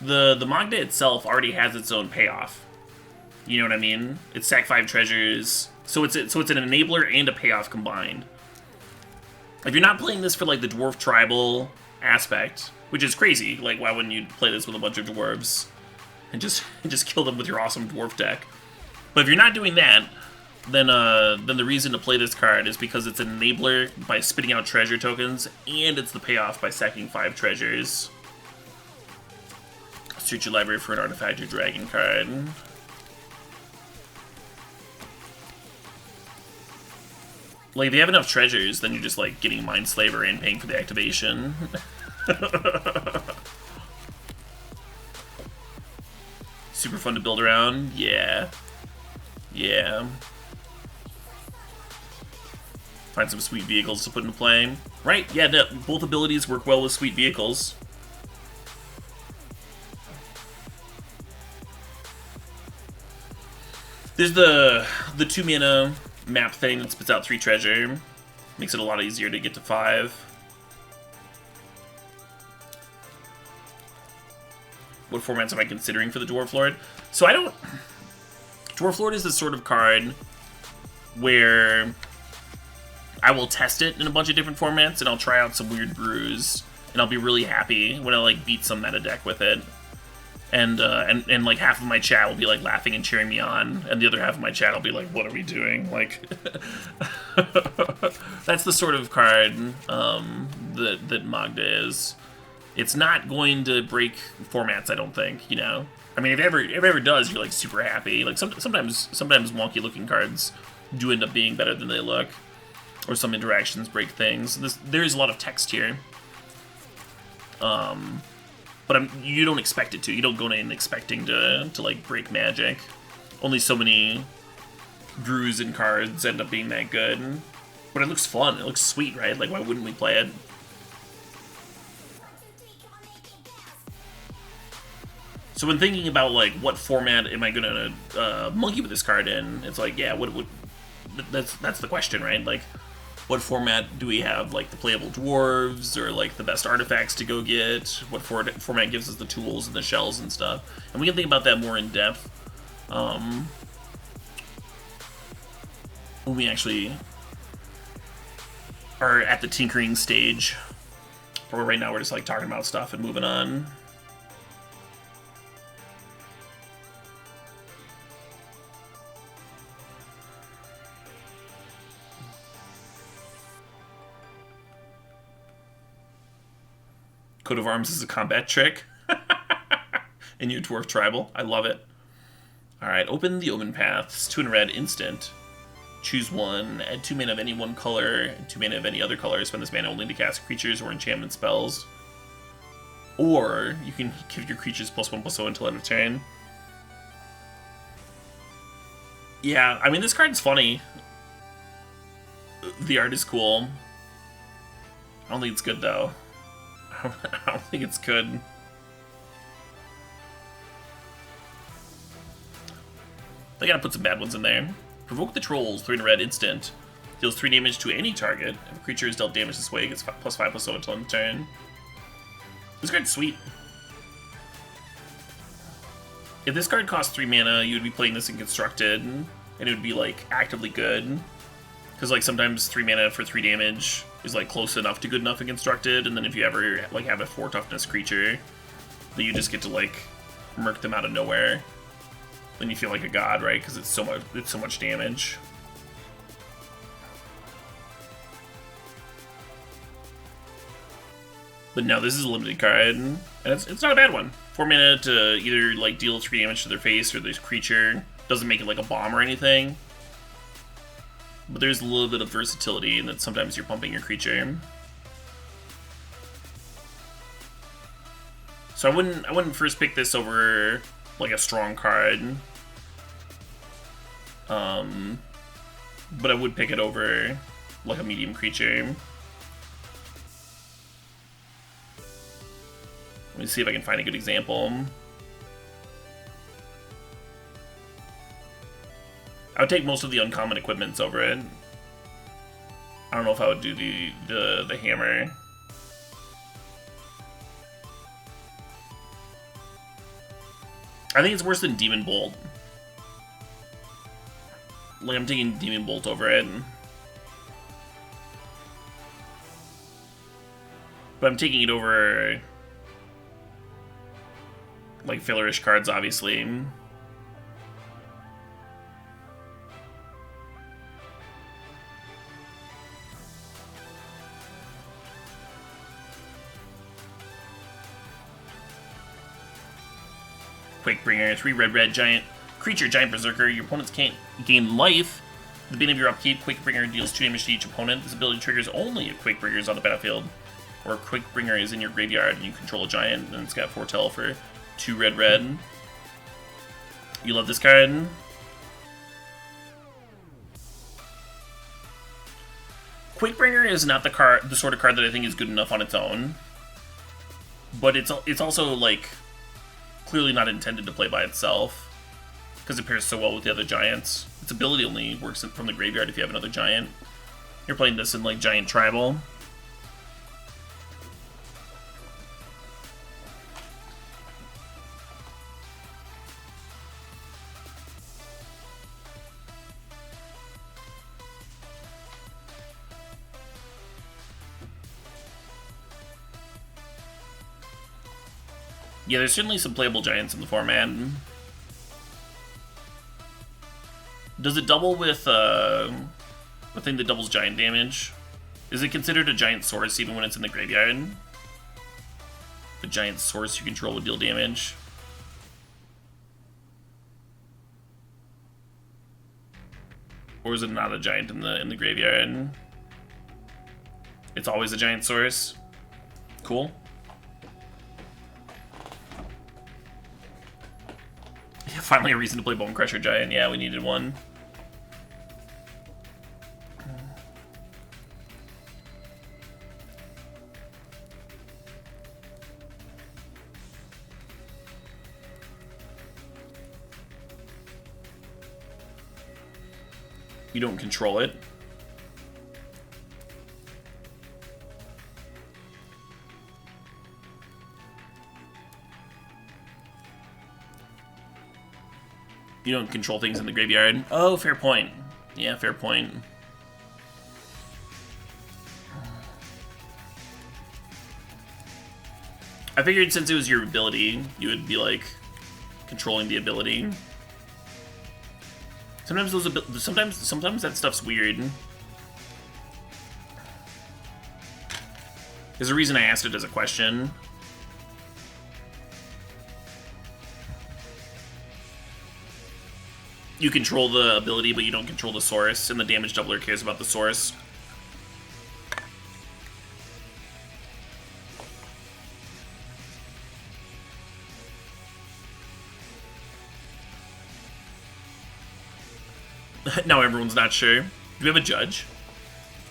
The Magda itself already has its own payoff. You know what I mean? It's sack 5 treasures. So it's an enabler and a payoff combined. If you're not playing this for like the dwarf tribal aspect, which is crazy, like why wouldn't you play this with a bunch of dwarves and just kill them with your awesome dwarf deck? But if you're not doing that, then the reason to play this card is because it's an enabler by spitting out treasure tokens, and it's the payoff by sacking 5 treasures. Search your library for an artifact or dragon card. Like, if you have enough treasures, then you're just, like, getting Mindslaver and paying for the activation. Super fun to build around? Yeah. Yeah. Find some sweet vehicles to put into play. Right, yeah, no, both abilities work well with sweet vehicles. There's the 2-mana map thing that spits out 3 treasure. Makes it a lot easier to get to 5. What formats am I considering for the Dwarf Lord? So I don't... Dwarf Lord is the sort of card where I will test it in a bunch of different formats, and I'll try out some weird brews, and I'll be really happy when I like beat some meta deck with it. And like half of my chat will be like laughing and cheering me on, and the other half of my chat will be like, "What are we doing?" Like, that's the sort of card that Magda is. It's not going to break formats, I don't think. You know, I mean, if it ever does, you're like super happy. Like sometimes wonky looking cards do end up being better than they look, or some interactions break things. There is a lot of text here. But you don't expect it to. You don't go in expecting to like break magic. Only so many brews and cards end up being that good. But it looks fun. It looks sweet, right? Like, why wouldn't we play it? So when thinking about like what format am I gonna monkey with this card in, it's like, yeah, that's the question, right? Like, what format do we have, like the playable dwarves, or like the best artifacts to go get? What format gives us the tools and the shells and stuff? And we can think about that more in depth when we actually are at the tinkering stage. But right now we're just like talking about stuff and moving on. Coat of Arms is a combat trick. In your Dwarf Tribal. I love it. Alright, open the Omen Paths. 2 in red, instant. Choose one. Add 2 mana of any one color, and 2 mana of any other color. Spend this mana only to cast creatures or enchantment spells. Or, you can give your creatures +1/+0 until end of turn. Yeah, I mean, this card's funny. The art is cool. I don't think it's good, though. I don't think it's good. They gotta put some bad ones in there. Provoke the Trolls, 3 in red, instant. Deals 3 damage to any target. If a creature is dealt damage this way, it gets +5/+0 until end of turn. This card's sweet. If this card costs 3 mana, you would be playing this in Constructed, and it would be like actively good. Because like sometimes 3 mana for 3 damage is like close enough to good enough in Constructed, and then if you ever like have a 4 toughness creature, then you just get to like murk them out of nowhere. Then you feel like a god, right? Because it's so much damage. But no, this is a limited card, and it's not a bad one. 4 mana to either like deal 3 damage to their face or this creature. Doesn't make it like a bomb or anything. But there's a little bit of versatility in that sometimes you're pumping your creature. So I wouldn't first pick this over like a strong card. But I would pick it over like a medium creature. Let me see if I can find a good example. I would take most of the uncommon equipments over it. I don't know if I would do the hammer. I think it's worse than Demon Bolt. Like, I'm taking Demon Bolt over it. But I'm taking it over like fillerish cards, obviously. Quakebringer, 3 red giant creature, giant berserker. Your opponents can't gain life. At the beginning of your upkeep, Quakebringer deals 2 damage to each opponent. This ability triggers only if Quakebringer is on the battlefield, or Quakebringer is in your graveyard and you control a giant, and it's got foretell for 2 red. You love this card. Quakebringer is not the sort of card that I think is good enough on its own, but it's also like clearly not intended to play by itself because it pairs so well with the other giants. Its ability only works from the graveyard if you have another giant. You're playing this in like giant tribal. Yeah, there's certainly some playable giants in the format. Does it double with a thing that doubles giant damage? Is it considered a giant source even when it's in the graveyard? A giant source you control would deal damage. Or is it not a giant in the graveyard? It's always a giant source. Cool. Finally a reason to play Bone Crusher Giant. Yeah, we needed one. You don't control it. You don't control things in the graveyard. Oh, fair point. Yeah, fair point. I figured since it was your ability, you would be like controlling the ability. Sometimes sometimes that stuff's weird. There's a reason I asked it as a question. You control the ability, but you don't control the source, and the damage doubler cares about the source. Now everyone's not sure. Do we have a judge?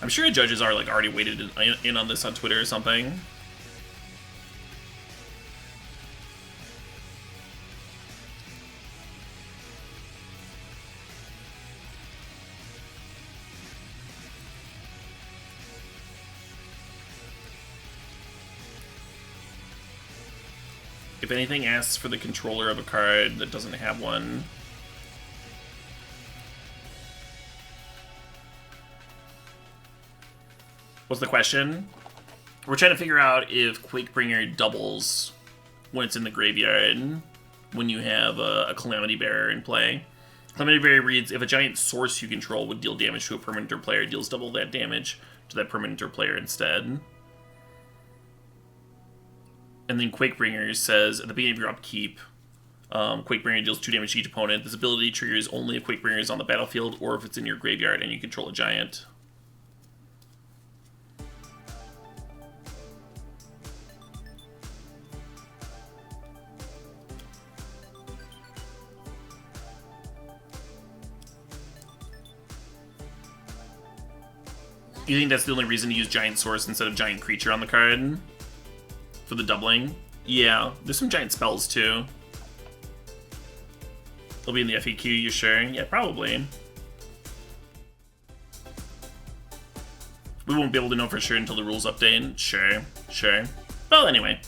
I'm sure judges are like already weighted in on this on Twitter or something. If anything asks for the controller of a card that doesn't have one. What's the question? We're trying to figure out if Quakebringer doubles when it's in the graveyard, when you have a Calamity Bearer in play. Calamity Bearer reads, if a giant source you control would deal damage to a permanent or player, it deals double that damage to that permanent or player instead. And then Quakebringer says, at the beginning of your upkeep, Quakebringer deals 2 damage to each opponent. This ability triggers only if Quakebringer is on the battlefield or if it's in your graveyard and you control a giant. You think that's the only reason to use Giant Source instead of Giant Creature on the card? For the doubling? Yeah, there's some giant spells too. They'll be in the FAQ, you sure? Yeah, probably. We won't be able to know for sure until the rules update. Sure, sure. Well, anyway.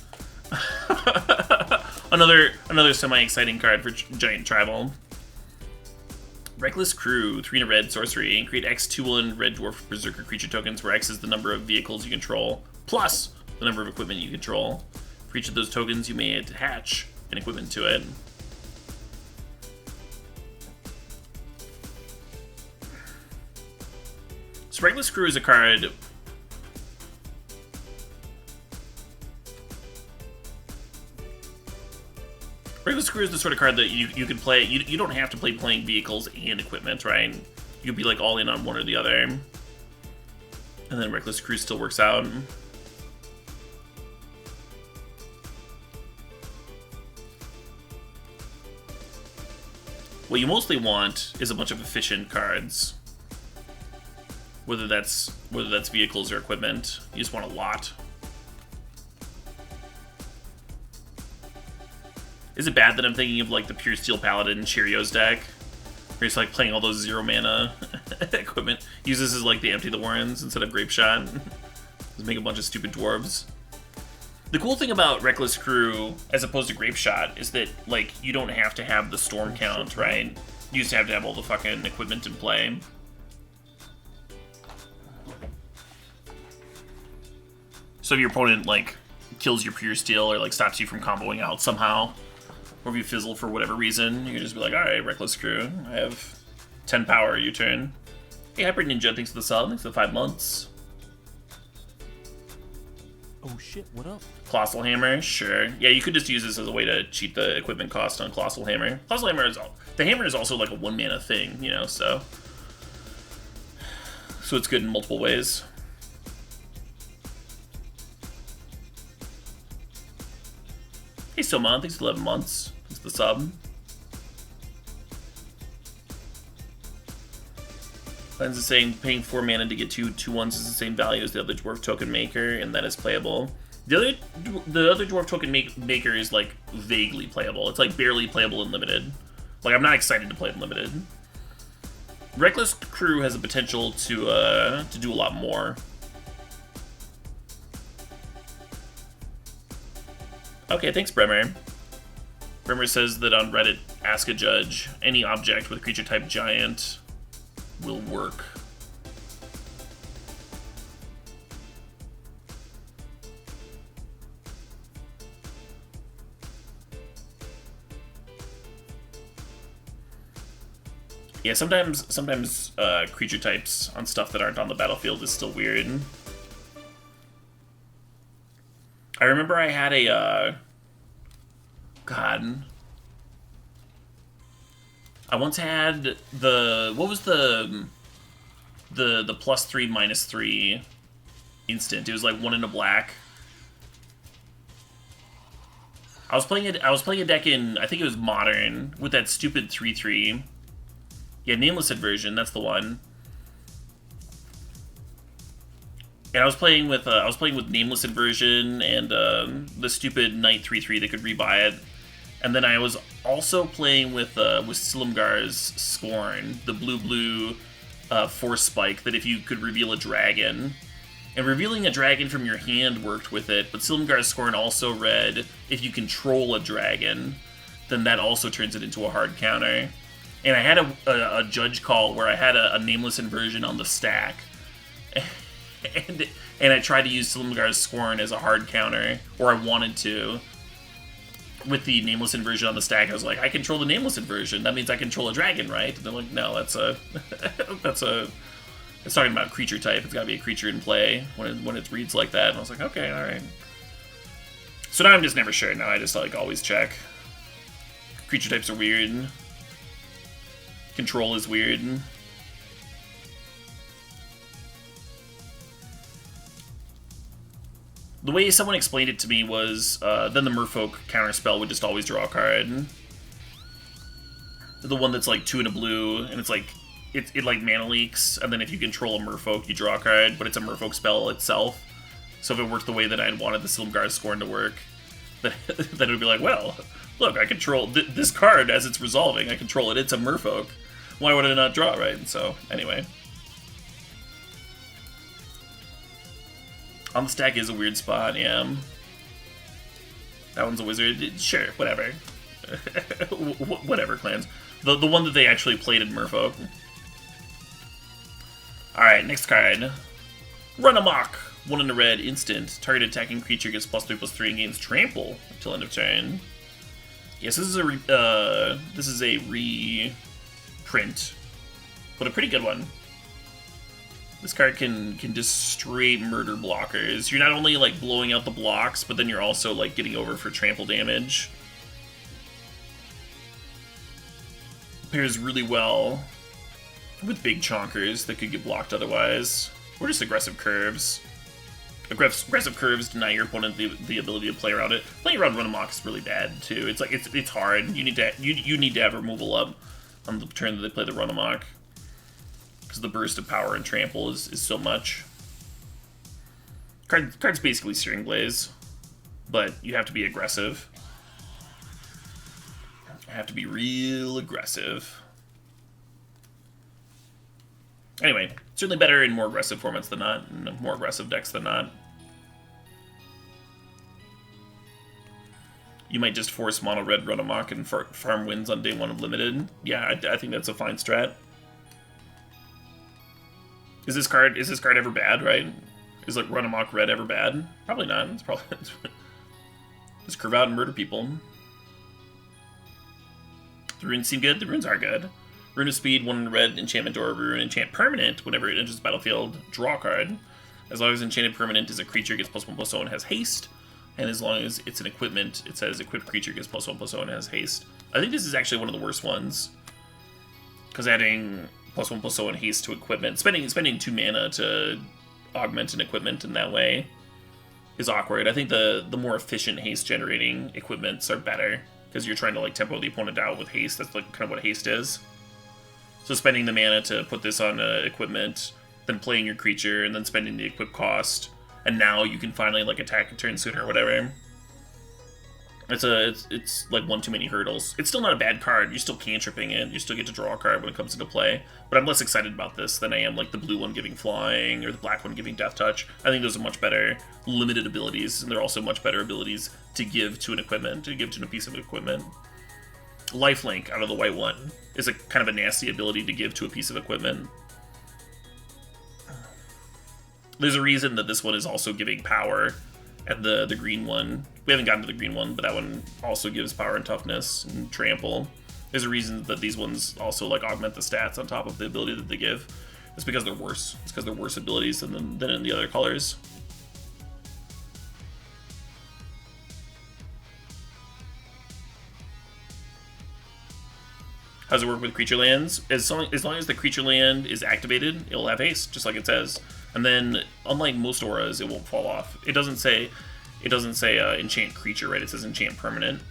another semi-exciting card for Giant Tribal. Reckless Crew, 3 in a red, sorcery, and create X 2/1 red dwarf berserker creature tokens, where X is the number of vehicles you control, plus the number of equipment you control. For each of those tokens, you may attach an equipment to it. So Reckless Crew is a card. Reckless Crew is the sort of card that you can play. You don't have to play playing vehicles and equipment, right? You could be like all in on one or the other. And then Reckless Crew still works out. What you mostly want is a bunch of efficient cards. Whether that's vehicles or equipment. You just want a lot. Is it bad that I'm thinking of like the Pure Steel Paladin Cheerios deck? Where he's like playing all those 0 mana equipment. Uses as like the Empty the Warrens instead of Grape Shot. Just make a bunch of stupid dwarves. The cool thing about Reckless Crew, as opposed to Grape Shot, is that like you don't have to have the storm count, right? You just have to have all the fucking equipment in play. So if your opponent like kills your Pure Steel or like stops you from comboing out somehow, or if you fizzle for whatever reason, you can just be like, alright, Reckless Crew, I have 10 power, you turn. Hey, Hyper Ninja, thanks for the sub, thanks for the 5 months. Oh shit, what up? Colossal Hammer, sure. Yeah, you could just use this as a way to cheat the equipment cost on Colossal Hammer. Colossal Hammer is the hammer is also like a 1 mana thing, you know, so it's good in multiple ways. Hey, Soma, thanks for 11 months. Thanks for the sub. Lens is saying paying 4 mana to get 2 2/1s is the same value as the other dwarf token maker, and that is playable. The other dwarf token maker is like vaguely playable. It's like barely playable in limited. Like I'm not excited to play it in limited. Reckless Crew has the potential to do a lot more. Okay, thanks, Bremer. Bremer says that on Reddit, ask a judge, any object with creature type giant will work. Yeah, sometimes creature types on stuff that aren't on the battlefield is still weird. I remember I had a, God. I once had what was the +3/-3 instant? It was like 1 in a black. I was playing a deck in, I think it was Modern, with that stupid 3/3. Yeah, Nameless Inversion, that's the one. And I was playing with Nameless Inversion and the stupid Knight 3/3 that could rebuy it. And then I was also playing with Silumgar's Scorn, the blue Force Spike, that if you could reveal a dragon. And revealing a dragon from your hand worked with it, but Silumgar's Scorn also read, if you control a dragon, then that also turns it into a hard counter. And I had a judge call where I had a Nameless Inversion on the stack. And I tried to use Silumgar's Scorn as a hard counter, or I wanted to. With the Nameless Inversion on the stack, I was like, I control the Nameless Inversion. That means I control a dragon, right? And they're like, no, it's talking about creature type. It's got to be a creature in play when it reads like that. And I was like, okay, all right. So now I'm just never sure. Now I just like always check. Creature types are weird. Control is weird. The way someone explained it to me was then the Merfolk counterspell would just always draw a card. The one that's like 2 and a blue, and it's like it like mana leaks, and then if you control a Merfolk, you draw a card, but it's a Merfolk spell itself. So if it worked the way that I had wanted the Silumgar Scorn to work, then it would be like, well, look, I control this card as it's resolving. I control it. It's a Merfolk. Why would I not draw, right? So anyway. On the stack is a weird spot, yeah. That one's a wizard. Sure, whatever. Whatever, clans. The one that they actually played in Merfolk. Alright, next card. Run Amok. 1 in the red, instant. Target attacking creature gets +3/+3 and gains trample until end of turn. Yes, this is a reprint, but a pretty good one. This card can just straight murder blockers. You're not only like blowing out the blocks, but then you're also like getting over for trample damage. Pairs really well with big chonkers that could get blocked otherwise, or just aggressive curves. Aggressive curves deny your opponent the ability to play around it. Playing around Run Amok is really bad too. It's like it's hard. You need to have removal up on the turn that they play the Run Amok, because the burst of power and trample is so much. Card's basically Searing Blaze, but you have to be aggressive. You have to be real aggressive. Anyway, certainly better in more aggressive formats than not, and more aggressive decks than not. You might just force mono red Run Amok and farm wins on day 1 of limited. Yeah, I think that's a fine strat. Is this card ever bad, right? Is like Run Amok red ever bad? Probably not. It's probably just curve out and murder people. The runes seem good. The runes are good. Rune of Speed, 1 in red, enchantment or rune, enchant permanent whenever it enters the battlefield. Draw a card. As long as enchanted permanent is a creature, gets +1/+0 and has haste. And as long as it's an equipment, it says equipped creature gets +1/+0 and has haste. I think this is actually one of the worst ones, because adding +1/+0 and haste to equipment, spending 2 mana to augment an equipment in that way is awkward. I think the more efficient haste generating equipments are better, because you're trying to like tempo the opponent out with haste. That's like kind of what haste is. So spending the mana to put this on equipment, then playing your creature, and then spending the equip cost, and now you can finally like attack a turn sooner or whatever. It's like one too many hurdles. It's still not a bad card. You're still cantripping it. You still get to draw a card when it comes into play. But I'm less excited about this than I am like the blue one giving flying or the black one giving death touch. I think those are much better limited abilities, and they're also much better abilities to give to an equipment, to give to a piece of equipment. Lifelink out of the white one is a kind of a nasty ability to give to a piece of equipment. There's a reason that this one is also giving power, and the green one, we haven't gotten to the green one, but that one also gives power and toughness and trample. There's a reason that these ones also like augment the stats on top of the ability that they give. It's because they're worse. It's because they're worse abilities than in the other colors. How does it work with creature lands? As long as the creature land is activated, it'll have haste, just like it says. And then, unlike most auras, it won't fall off. It doesn't say enchant creature, right? It says enchant permanent.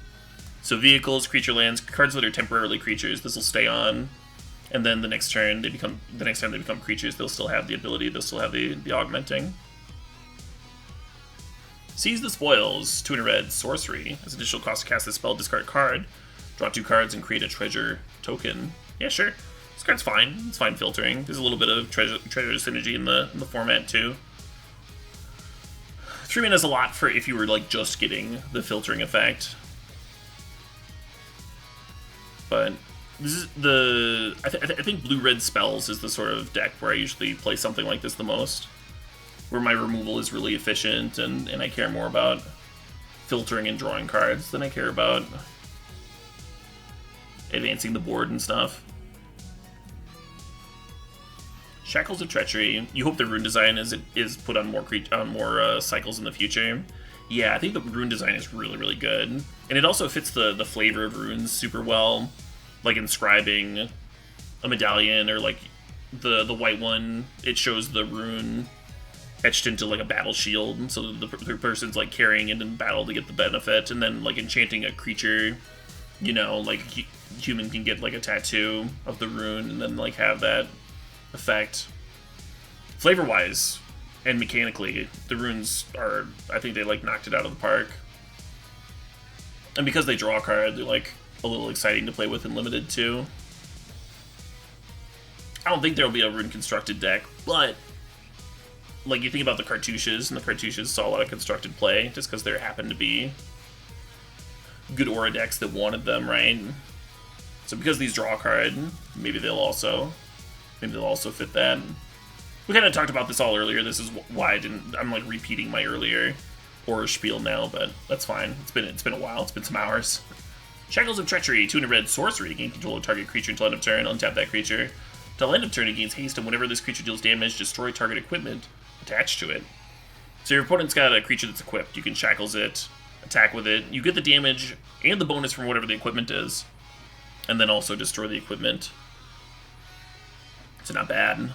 So vehicles, creature lands, cards that are temporarily creatures, this will stay on. And then the next time they become creatures, they'll still have the ability. They'll still have the augmenting. Seize the Spoils, 2 in a red, sorcery. As additional cost to cast this spell, discard a card. Draw 2 cards and create a treasure token. Yeah, sure. This card's fine. It's fine filtering. There's a little bit of treasure synergy in the format too. 3 mana is a lot for if you were like just getting the filtering effect. But this is I think blue-red spells is the sort of deck where I usually play something like this the most, where my removal is really efficient and I care more about filtering and drawing cards than I care about advancing the board and stuff. Shackles of Treachery. You hope the rune design is put on more cycles in the future. Yeah, I think the rune design is really, really good. And it also fits the flavor of runes super well. Like inscribing a medallion, or like the white one, it shows the rune etched into like a battle shield, so the person's like carrying it in battle to get the benefit. And then like enchanting a creature, you know, like human can get like a tattoo of the rune and then like have that effect. Flavor-wise and mechanically, the runes are, I think they like knocked it out of the park. And because they draw a card, they're like a little exciting to play with in limited too. I don't think there'll be a rune constructed deck, but like you think about the cartouches, and the cartouches saw a lot of constructed play just because there happened to be good aura decks that wanted them, right? So because these draw a card, maybe they'll also fit that. We kind of talked about this all earlier. This is why I'm like repeating my earlier aura spiel now, but that's fine. It's been a while. It's been some hours. Shackles of Treachery, 2 and a red sorcery. Gain control of target creature until end of turn. Untap that creature. Until end of turn, it gains haste, and whenever this creature deals damage, destroy target equipment attached to it. So your opponent's got a creature that's equipped. You can shackles it, attack with it. You get the damage and the bonus from whatever the equipment is, and then also destroy the equipment. So not bad.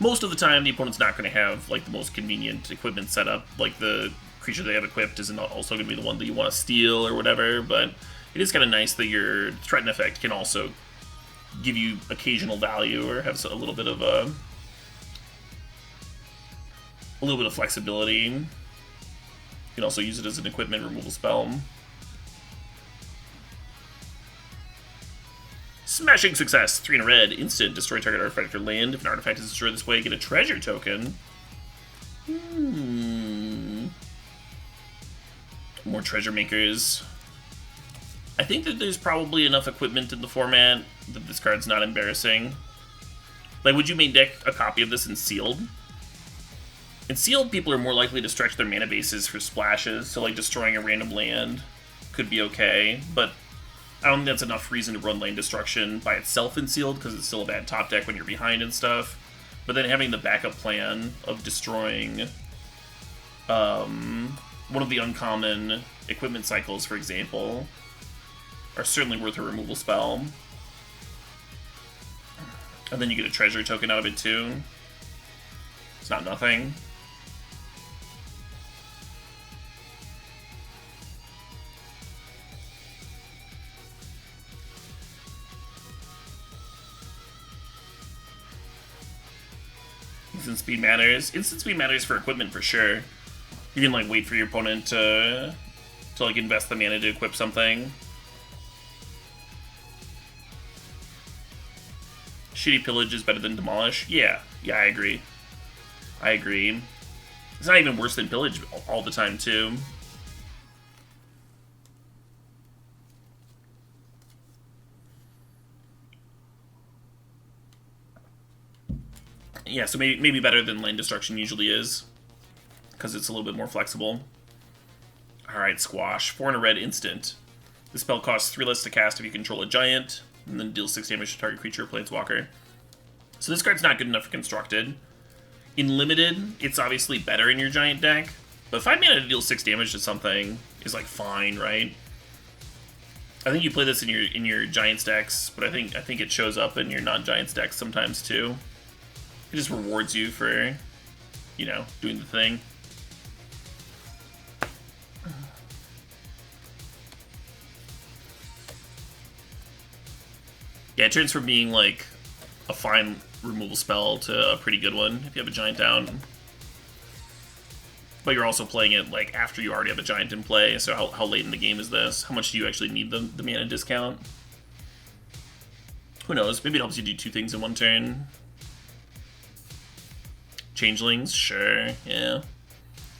Most of the time, the opponent's not going to have like the most convenient equipment setup. Like the creature they have equipped isn't also going to be the one that you want to steal or whatever. But it is kind of nice that your threaten effect can also give you occasional value or have a little bit of flexibility. You can also use it as an equipment removal spell. Smashing Success, 3 and a red, instant, destroy target artifact or land. If an artifact is destroyed this way, get a treasure token. More treasure makers. I think that there's probably enough equipment in the format that this card's not embarrassing. Like, would you main deck a copy of this in sealed? In sealed, people are more likely to stretch their mana bases for splashes, so like destroying a random land could be okay, but I don't think that's enough reason to run lane destruction by itself in sealed, because it's still a bad top deck when you're behind and stuff. But then having the backup plan of destroying one of the uncommon equipment cycles, for example, are certainly worth a removal spell. And then you get a treasure token out of it too. It's not nothing. Instant speed matters. Instant speed matters for equipment for sure. You can like wait for your opponent to like invest the mana to equip something. Shitty pillage is better than demolish. Yeah, I agree. It's not even worse than pillage all the time too. Yeah, so maybe better than lane destruction usually is, because it's a little bit more flexible. Alright, Squash. 4 and a red instant. The spell costs 3 less to cast if you control a giant, and then deals 6 damage to target creature or planeswalker. So this card's not good enough for constructed. In limited, it's obviously better in your giant deck, but 5 mana to deal 6 damage to something is like fine, right? I think you play this in your giants decks, but I think it shows up in your non-giants decks sometimes too. It just rewards you for, you know, doing the thing. Yeah, it turns from being like a fine removal spell to a pretty good one if you have a giant down. But you're also playing it like after you already have a giant in play, so how late in the game is this? How much do you actually need the mana discount? Who knows? Maybe it helps you do 2 things in one turn. Changelings, sure, yeah.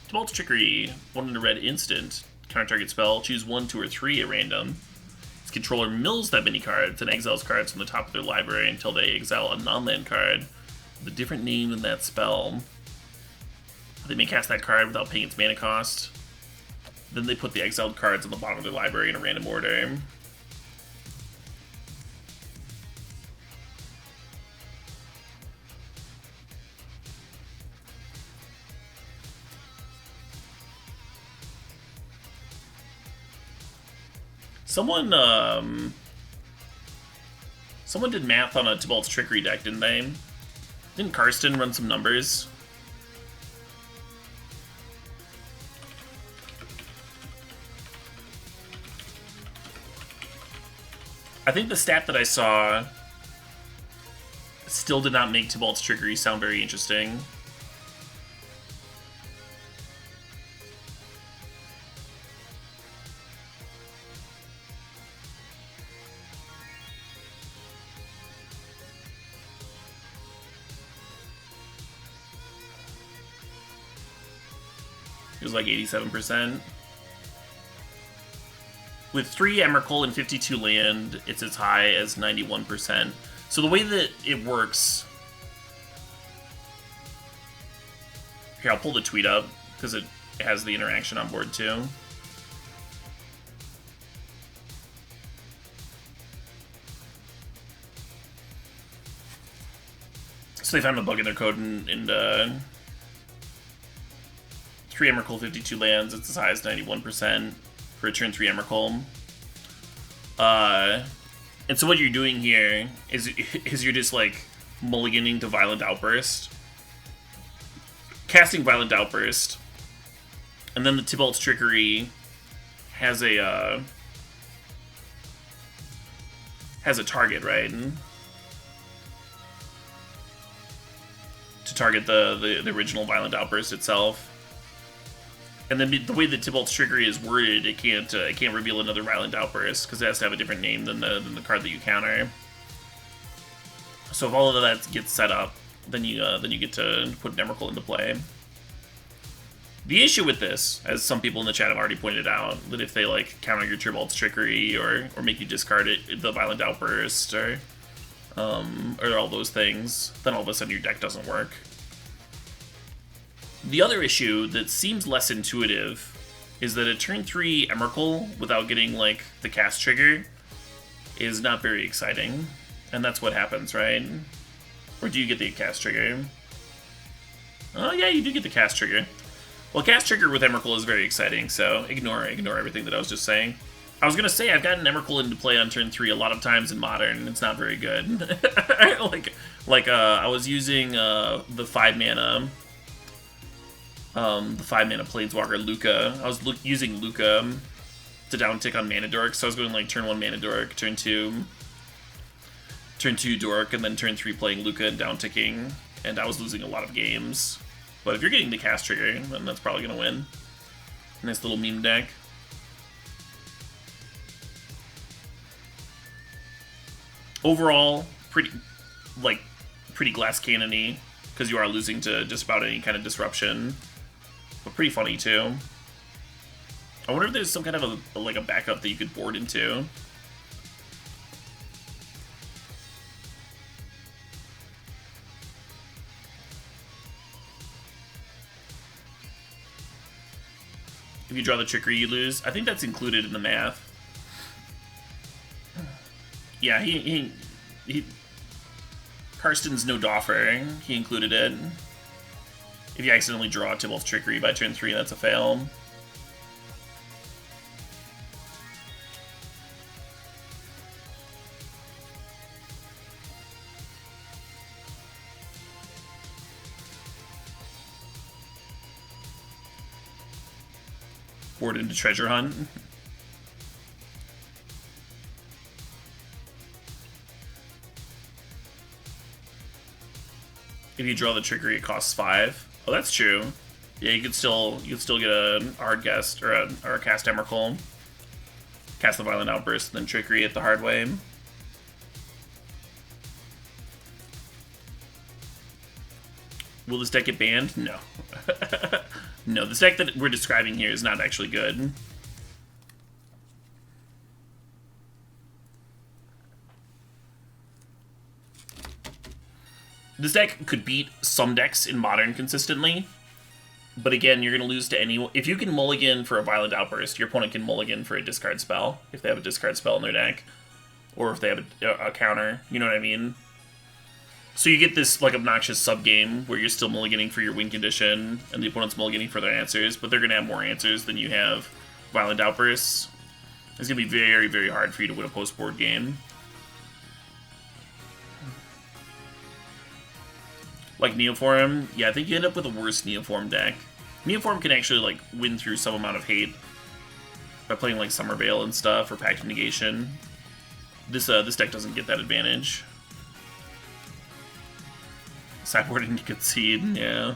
Tibalt Trickery, 1 in a red instant. Counter target spell, choose 1, 2, or 3 at random. Its controller mills that many cards and exiles cards from the top of their library until they exile a non-land card with a different name than that spell. They may cast that card without paying its mana cost. Then they put the exiled cards on the bottom of their library in a random order. Someone did math on a Tibalt's trickery deck, didn't they? Didn't Karsten run some numbers? I think the stat that I saw still did not make Tibalt's trickery sound very interesting. It was like 87%. With 3 Emrakul and 52 land, it's as high as 91%. So the way that it works... Here, I'll pull the tweet up, because it has the interaction on board too. So they found a bug in their code and 3 Emrakul, 52 lands, it's as high as 91% for a turn 3 Emrakul. And so what you're doing here is you're just like mulliganing to Violent Outburst, casting Violent Outburst, and then the Tibalt's Trickery has a target, right? To target the original Violent Outburst itself. And then the way that Tibalt's Trickery is worded, it can't reveal another Violent Outburst because it has to have a different name than the card that you counter. So if all of that gets set up, then you get to put Emrakul into play. The issue with this, as some people in the chat have already pointed out, that if they like counter your Tibalt's Trickery or make you discard the Violent Outburst or all those things, then all of a sudden your deck doesn't work. The other issue that seems less intuitive is that a turn 3 Emrakul without getting like the cast trigger is not very exciting. And that's what happens, right? Or do you get the cast trigger? Oh yeah, you do get the cast trigger. Well, cast trigger with Emrakul is very exciting, so ignore everything that I was just saying. I was gonna say I've gotten Emrakul into play on turn 3 a lot of times in Modern, and it's not very good. I was using the 5 mana Planeswalker Luca. I was using Luca to down tick on Mana Dork, so I was going like turn 1 Mana Dork, turn 2 Dork, and then turn 3 playing Luca and down ticking, and I was losing a lot of games. But if you're getting the cast trigger, then that's probably gonna win. Nice little meme deck. Overall, pretty glass cannon-y, because you are losing to just about any kind of disruption. But pretty funny too. I wonder if there's some kind of a backup that you could board into. If you draw the trickery, you lose. I think that's included in the math. Yeah, he Karsten's no doffer. He included it. If you accidentally draw Tibalt's Trickery by turn 3, that's a fail. Board into Treasure Hunt. If you draw the Trickery, it costs 5. Oh, that's true. Yeah, you could still get a hard cast or a cast Emrakul, cast the Violent Outburst, and then Trickery it the hard way. Will this deck get banned? No. No, this deck that we're describing here is not actually good. This deck could beat some decks in Modern consistently, but again, you're going to lose to any... If you can mulligan for a Violent Outburst, your opponent can mulligan for a discard spell, if they have a discard spell in their deck, or if they have a counter, you know what I mean? So you get this like obnoxious sub-game where you're still mulliganing for your win condition, and the opponent's mulliganing for their answers, but they're going to have more answers than you have Violent Outbursts. It's gonna be very, very hard for you to win a post-board game. Like Neoform, yeah, I think you end up with a worse Neoform deck. Neoform can actually, like, win through some amount of hate by playing, like, Summer Veil and stuff, or Pact of Negation. This deck doesn't get that advantage. Sideboard into Concede, yeah.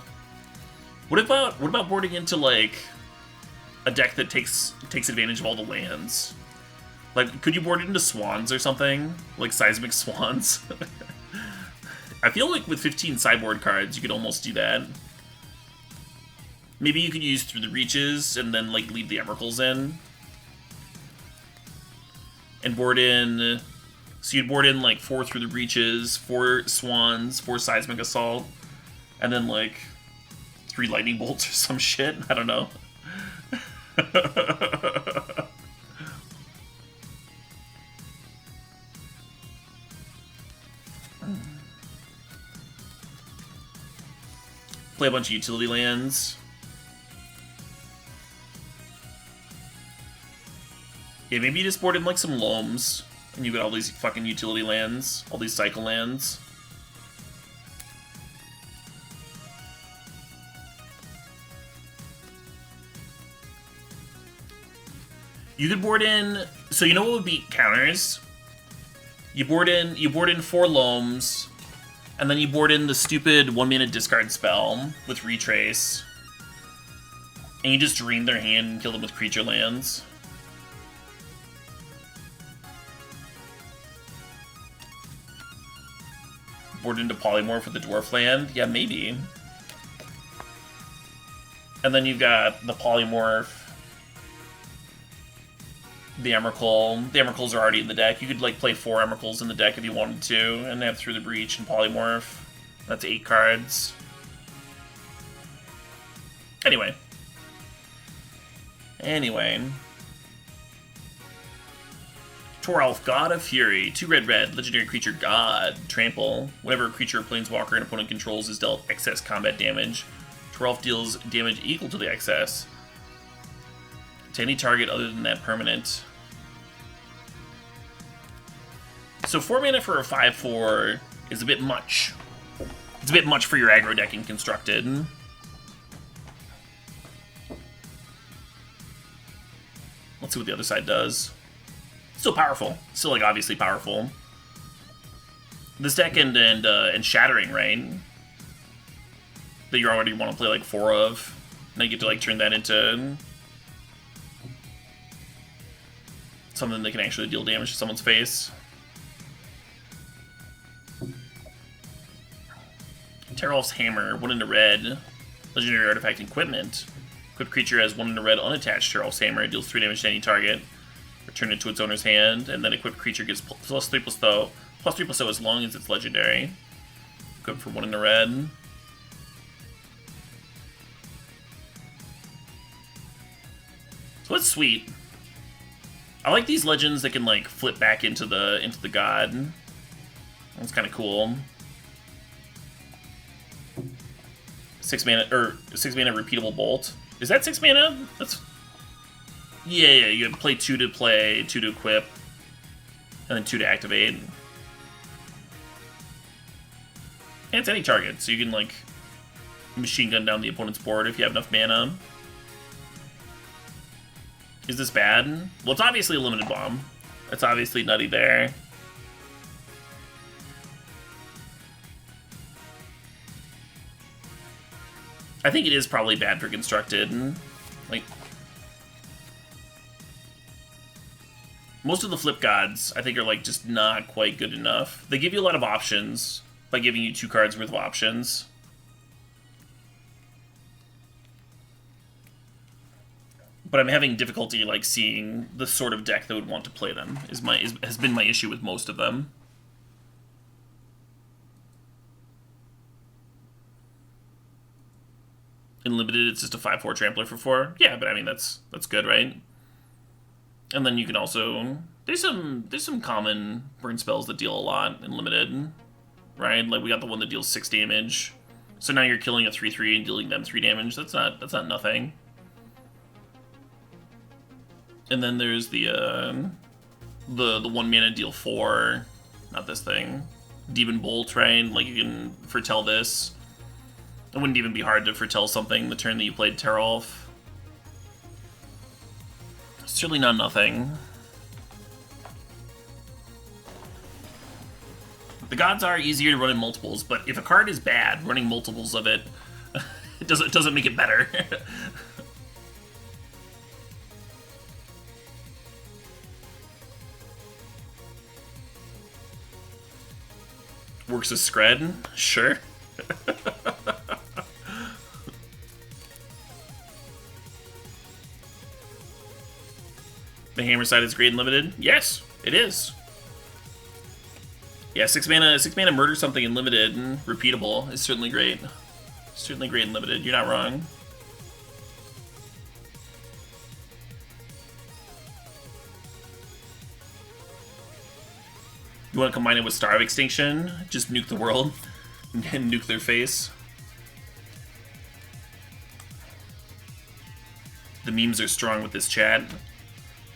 What about boarding into, like, a deck that takes advantage of all the lands? Like, could you board it into Swans or something? Like Seismic Swans? I feel like with 15 sideboard cards, you could almost do that. Maybe you could use Through the Reaches and then, like, leave the Emeralds in. And board in... So you'd board in, like, 4 Through the Reaches, 4 Swans, 4 Seismic Assault, and then, like, 3 Lightning Bolts or some shit. I don't know. Play a bunch of utility lands. Yeah, maybe you just board in, like, some Loams, and you get all these fucking utility lands, all these cycle lands. You could board in, so you know what would be counters? You board in 4 Loams, and then you board in the stupid 1-mana discard spell with Retrace, and you just drain their hand and kill them with creature lands. Board into Polymorph with the Dwarf land? Yeah, maybe. And then you've got the Polymorph, the Emrakul. The Emrakuls are already in the deck. You could, like, play 4 Emrakuls in the deck if you wanted to, and have Through the Breach and Polymorph. That's 8 cards. Anyway. Toralf, God of Fury. 2 red, legendary creature, God. Trample. Whenever a creature or planeswalker an opponent controls is dealt excess combat damage, Toralf deals damage equal to the excess to any target other than that permanent. So 4 mana for a 5/4 is a bit much. It's a bit much for your aggro deck in Constructed. Let's see what the other side does. Still powerful. Still, like, obviously powerful. This deck and Shattering, right? That you already want to play, like, 4 of. Now you get to, like, turn that into something that can actually deal damage to someone's face. Terralf's Hammer, 1 in a red. Legendary artifact equipment. Equipped creature has 1 in a red unattached Terralf's Hammer. It deals 3 damage to any target. Return it to its owner's hand, and then equipped creature gets +3/+0 as long as it's legendary. Equipped for 1 in a red. So it's sweet. I like these legends that can, like, flip back into the god. That's kind of cool. 6 mana repeatable bolt. Is that 6 mana? That's yeah. You have play 2 to equip, and then 2 to activate. And it's any target, so you can, like, machine gun down the opponent's board if you have enough mana. Is this bad? Well, it's obviously a limited bomb. It's obviously nutty there. I think it is probably bad for Constructed. Like, most of the flip gods, I think, are, like, just not quite good enough. They give you a lot of options by giving you 2 cards worth of options. But I'm having difficulty, like, seeing the sort of deck that would want to play them. Has been my issue with most of them. In Limited, it's just a 5/4 trampler for 4. Yeah, but I mean, that's good, right? And then you can also... There's some common burn spells that deal a lot in Limited, right? Like, we got the one that deals 6 damage. So now you're killing a 3/3 and dealing them 3 damage. That's not nothing. And then there's the 1 mana deal 4, not this thing. Demon Bolt, right? Like you can foretell this. It wouldn't even be hard to foretell something the turn that you played Terrolf. Certainly not nothing. The gods are easier to run in multiples, but if a card is bad, running multiples of it, it doesn't make it better. Works as Scred? Sure. The hammer side is great and limited? Yes, it is. Yeah, 6 mana murder something in limited and repeatable is certainly great. Certainly great and limited, you're not wrong. You want to combine it with Star of Extinction? Just nuke the world and nuke their face. The memes are strong with this chat.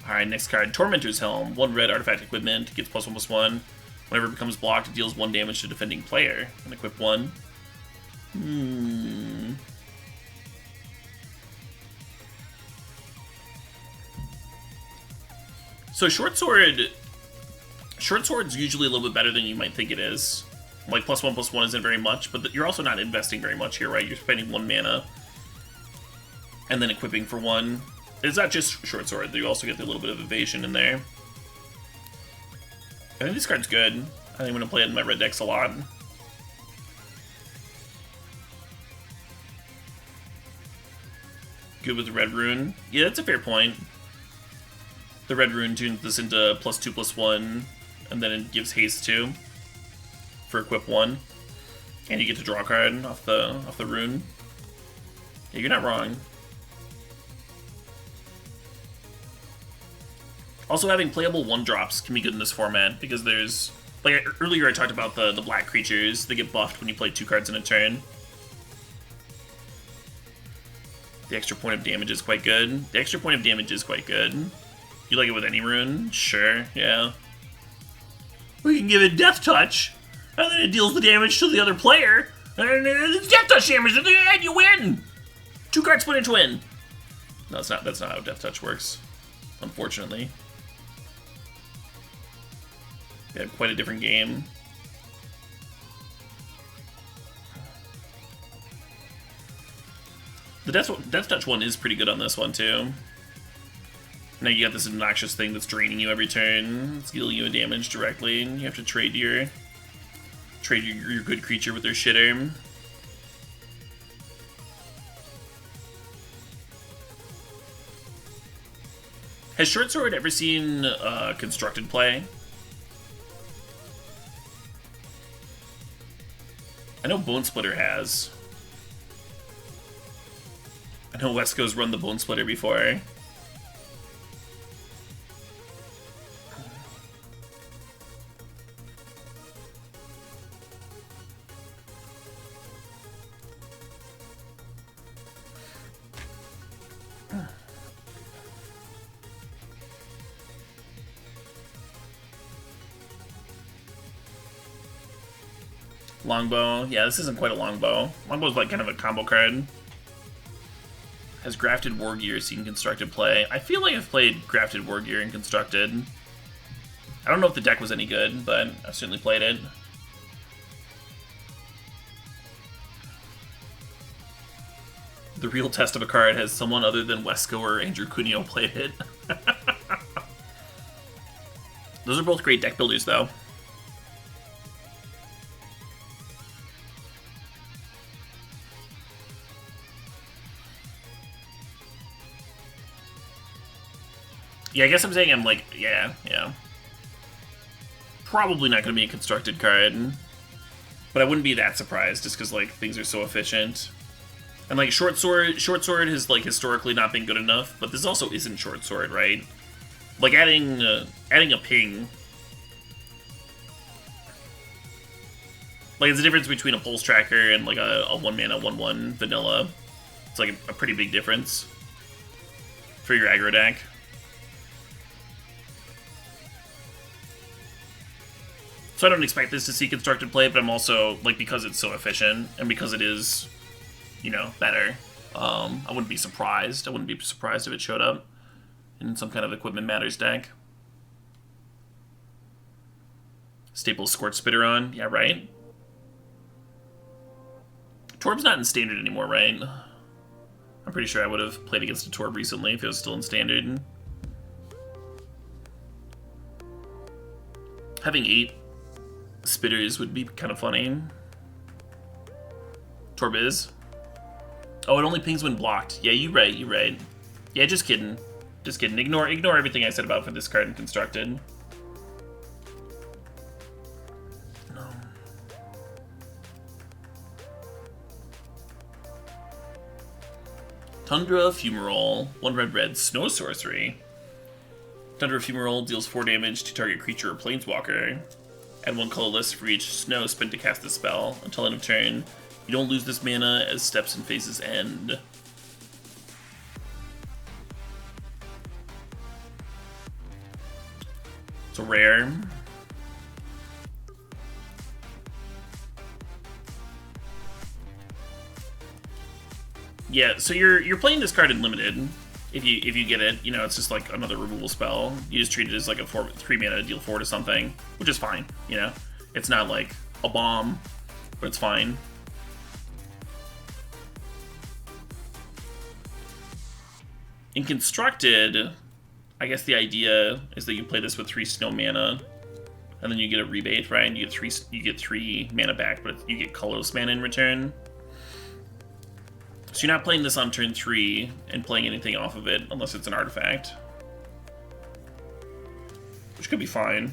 Alright, next card. Tormentor's Helm. 1 red artifact equipment. Gets +1/+1. Whenever it becomes blocked, it deals 1 damage to defending player. And equip 1. So Short Sword's usually a little bit better than you might think it is. Like +1/+1 isn't very much, but you're also not investing very much here, right? You're spending 1 mana and then equipping for 1. It's not just Short Sword, you also get a little bit of evasion in there. I think this card's good. I think I'm going to play it in my red decks a lot. Good with the red rune. Yeah, that's a fair point. The red rune tunes this into +2/+1, and then it gives haste 2 for equip 1. And you get to draw a card off the rune. Yeah, you're not wrong. Also, having playable 1-drops can be good in this format, because there's... Like, earlier I talked about the black creatures. They get buffed when you play 2 cards in a turn. The extra point of damage is quite good. You like it with any rune? Sure, yeah. We can give it Death Touch, and then it deals the damage to the other player, and it's Death Touch damage, and then you win! 2 cards split into win. No, that's not how Death Touch works, unfortunately. We had quite a different game. The Death Touch one is pretty good on this one, too. Now you got this obnoxious thing that's draining you every turn. It's dealing you a damage directly, and you have to trade your good creature with their shitter. Has Short Sword ever seen constructed play? I know Bone Splitter has. I know Wesco's run the Bone Splitter before. Longbow. Yeah, this isn't quite a longbow. Longbow's like kind of a combo card. Has Grafted War Gear seen constructed play? I feel like I've played Grafted War Gear and constructed. I don't know if the deck was any good, but I've certainly played it. The real test of a card has someone other than Wesco or Andrew Cuneo played it. Those are both great deck builders, though. Yeah, I guess I'm saying I'm like, yeah. Probably not going to be a constructed card. But I wouldn't be that surprised, just because, like, things are so efficient. And, like, Short Sword has, like, historically not been good enough, but this also isn't Short Sword, right? Like, adding a ping. Like, it's a difference between a Pulse Tracker and, like, a 1-mana 1/1 vanilla. It's, like, a pretty big difference for your aggro deck. So I don't expect this to see constructed play, but I'm also, like, because it's so efficient, and because it is, you know, better, I wouldn't be surprised. I wouldn't be surprised if it showed up in some kind of Equipment Matters deck. Staple Scorch Spitter on, yeah, right? Torb's not in Standard anymore, right? I'm pretty sure I would have played against a Torb recently if it was still in Standard. Having 8 Spitters would be kind of funny. Torb is. Oh, it only pings when blocked. Yeah, you right, you right. Yeah, just kidding. Just kidding. Ignore everything I said about for this card in Constructed. No. Tundra Fumarole. 1 red, snow sorcery. Tundra Fumarole deals 4 damage to target creature or planeswalker. Add 1 colorless for each snow spent to cast the spell. Until end of turn, you don't lose this mana as steps and phases end. It's a rare. Yeah, so you're playing this card in limited. If you get it, you know, it's just like another removal spell. You just treat it as like a 3 mana deal 4 to something, which is fine, you know? It's not like a bomb, but it's fine. In Constructed, I guess the idea is that you play this with 3 snow mana, and then you get a rebate, right? You get 3 mana back, but you get colorless mana in return. So you're not playing this on turn 3 and playing anything off of it unless it's an artifact. Which could be fine.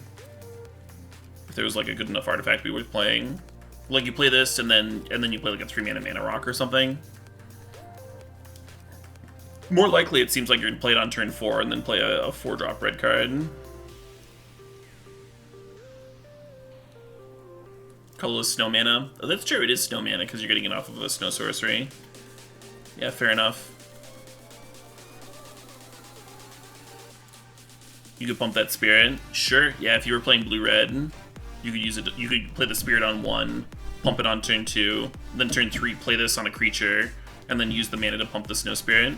If there was like a good enough artifact to be worth playing. Like you play this and then you play like a 3 mana rock or something. More likely it seems like you're gonna play it on turn 4 and then play a 4-drop red card. Colorless snow mana. Oh, that's true, it is snow mana because you're getting it off of a snow sorcery. Yeah, fair enough. You could pump that spirit. Sure, yeah, if you were playing blue-red, you could use it. You could play the spirit on 1, pump it on turn 2, then turn 3, play this on a creature, and then use the mana to pump the snow spirit.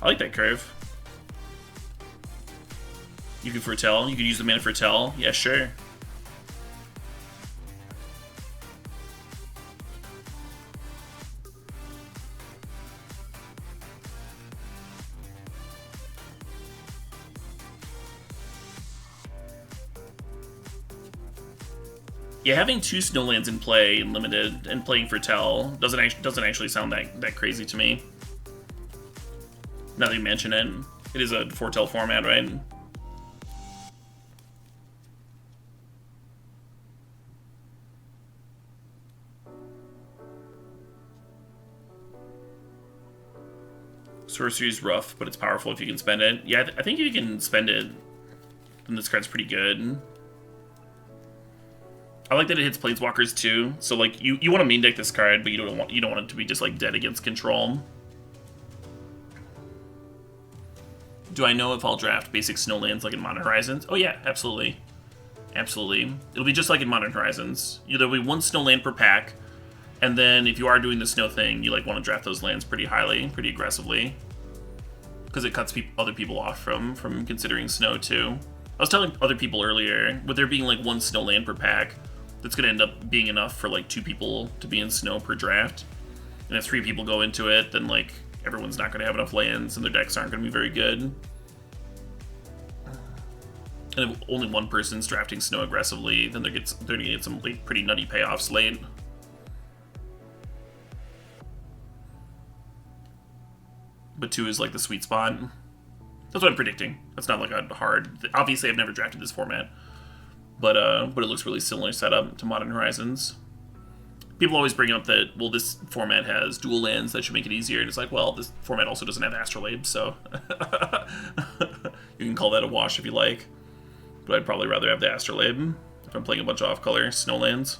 I like that curve. You could foretell. You could use the mana foretell. Yeah, sure. Yeah, having 2 snowlands in play in limited and playing foretell doesn't actually sound that crazy to me. Now that you mention it, it is a foretell format, right? Sorcery's rough, but it's powerful if you can spend it. Yeah, I think if you can spend it, then this card's pretty good. I like that it hits planeswalkers too. So like you want to main deck this card, but you don't want it to be just like dead against control. Do I know if I'll draft basic snowlands like in Modern Horizons? Oh yeah, absolutely. Absolutely. It'll be just like in Modern Horizons. There'll be 1 snowland per pack, and then if you are doing the snow thing, you like want to draft those lands pretty highly, pretty aggressively. Because it cuts other people off from considering snow too. I was telling other people earlier, with there being like 1 snowland per pack, that's going to end up being enough for like 2 people to be in snow per draft. And if 3 people go into it, then like everyone's not going to have enough lands and their decks aren't going to be very good. And if only 1 person's drafting snow aggressively, then they're going to get some like, pretty nutty payoffs late. But 2 is like the sweet spot. That's what I'm predicting. That's not like a hard... Obviously, I've never drafted this format. But it looks really similar setup to Modern Horizons. People always bring up that, well, this format has dual lands that should make it easier. And it's like, well, this format also doesn't have Astrolabe, so... you can call that a wash if you like. But I'd probably rather have the Astrolabe if I'm playing a bunch of off-color snowlands.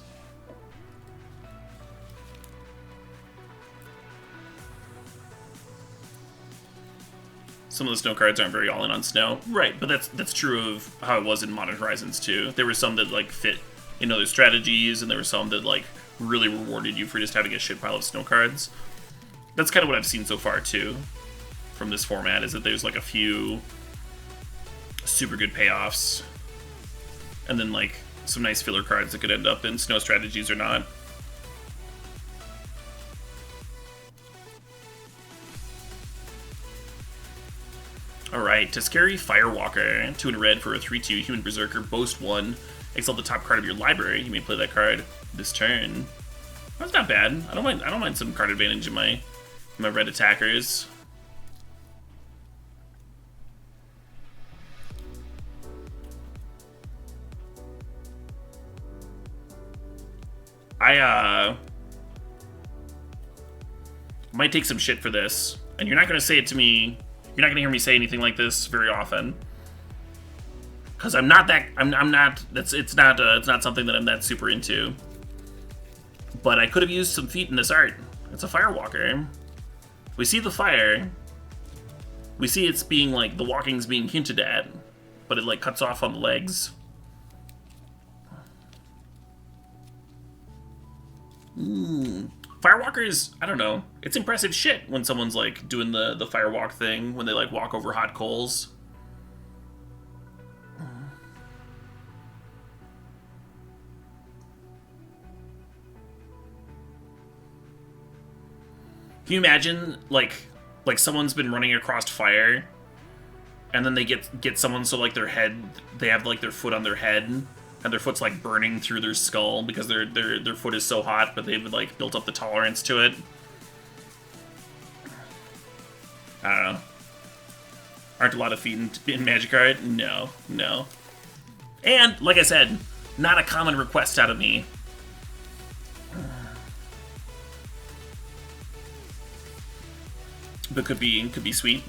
Some of the snow cards aren't very all-in on snow. Right, but that's true of how it was in Modern Horizons too. There were some that like fit in other strategies, and there were some that like really rewarded you for just having a shit pile of snow cards. That's kind of what I've seen so far too from this format, is that there's like a few super good payoffs, and then like some nice filler cards that could end up in snow strategies or not. Alright, Teskari Firewalker, 2 in red for a 3/2 human berserker, Boast 1. Exalt the top card of your library. You may play that card this turn. That's not bad. I don't mind some card advantage in my red attackers. I might take some shit for this, and you're not gonna say it to me. You're not gonna hear me say anything like this very often, because I'm not. It's not something that I'm that super into. But I could have used some feet in this art. It's a Firewalker. We see the fire. We see it's being like the walking's being hinted at, but it like cuts off on the legs. Firewalkers, I don't know. It's impressive shit when someone's like doing the firewalk thing, when they like walk over hot coals. Can you imagine like someone's been running across fire, and then they get someone so like they have like their foot on their head, and their foot's like burning through their skull because their foot is so hot, but they've like built up the tolerance to it. I don't know. Aren't a lot of feet in Magic art? No. And like I said, not a common request out of me. But could be sweet.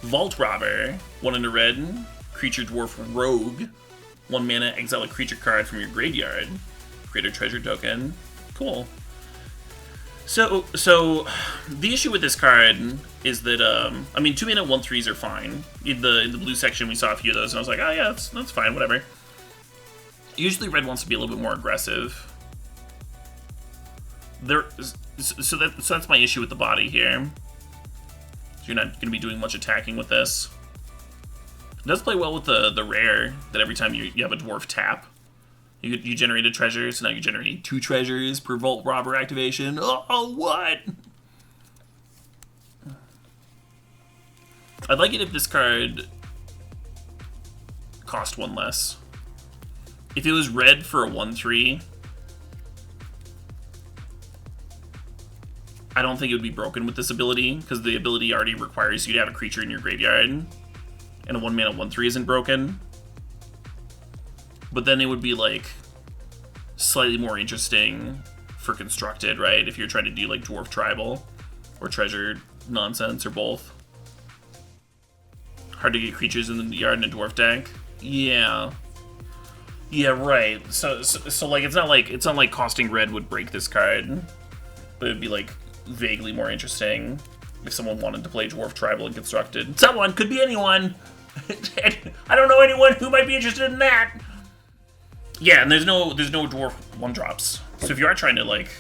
Vault Robber, 1 in a red, creature dwarf rogue. 1 mana, exile a creature card from your graveyard. Create a treasure token. Cool. So the issue with this card is that I mean, 2 mana 1/3s are fine. In the blue section, we saw a few of those, and I was like, oh yeah, that's fine, whatever. Usually, red wants to be a little bit more aggressive. So that's my issue with the body here. So you're not going to be doing much attacking with this. It does play well with the rare, that every time you have a dwarf tap, you generate a treasure, so now you're generating 2 treasures per Vault Robber activation. Oh, what? I'd like it if this card cost 1 less. If it was red for a 1/3, I don't think it would be broken with this ability, because the ability already requires you to have a creature in your graveyard. And a 1 mana 1/3 isn't broken. But then it would be like slightly more interesting for constructed, right? If you're trying to do like dwarf tribal or treasure nonsense or both. Hard to get creatures in the yard in a dwarf deck. Yeah. Yeah, right. So like it's not like costing red would break this card. But it'd be like vaguely more interesting if someone wanted to play dwarf tribal and constructed. Someone, could be anyone. I don't know anyone who might be interested in that. Yeah, and there's no dwarf 1-drops. So if you are trying to like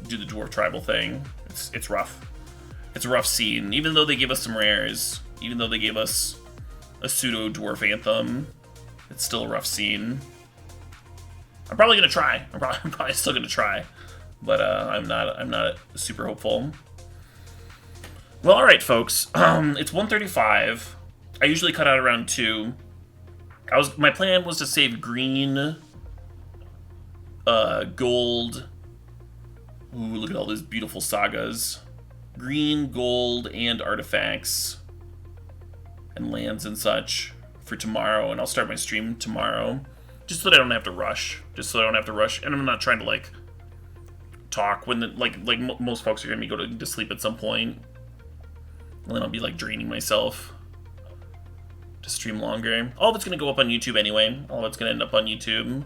do the dwarf tribal thing, it's rough. It's a rough scene. Even though they give us some rares, even though they gave us a pseudo dwarf anthem, it's still a rough scene. I'm probably gonna try. I'm probably still gonna try, but I'm not super hopeful. Well, all right, folks. It's 1:35. I usually cut out around 2. My plan was to save green, gold. Ooh, look at all these beautiful sagas. Green, gold, and artifacts, and lands and such for tomorrow, and I'll start my stream tomorrow, just so that I don't have to rush. And I'm not trying to like talk when most folks are gonna be going to sleep at some point, and then I'll be like draining myself to stream longer. All of it's gonna go up on YouTube anyway. All of it's gonna end up on YouTube.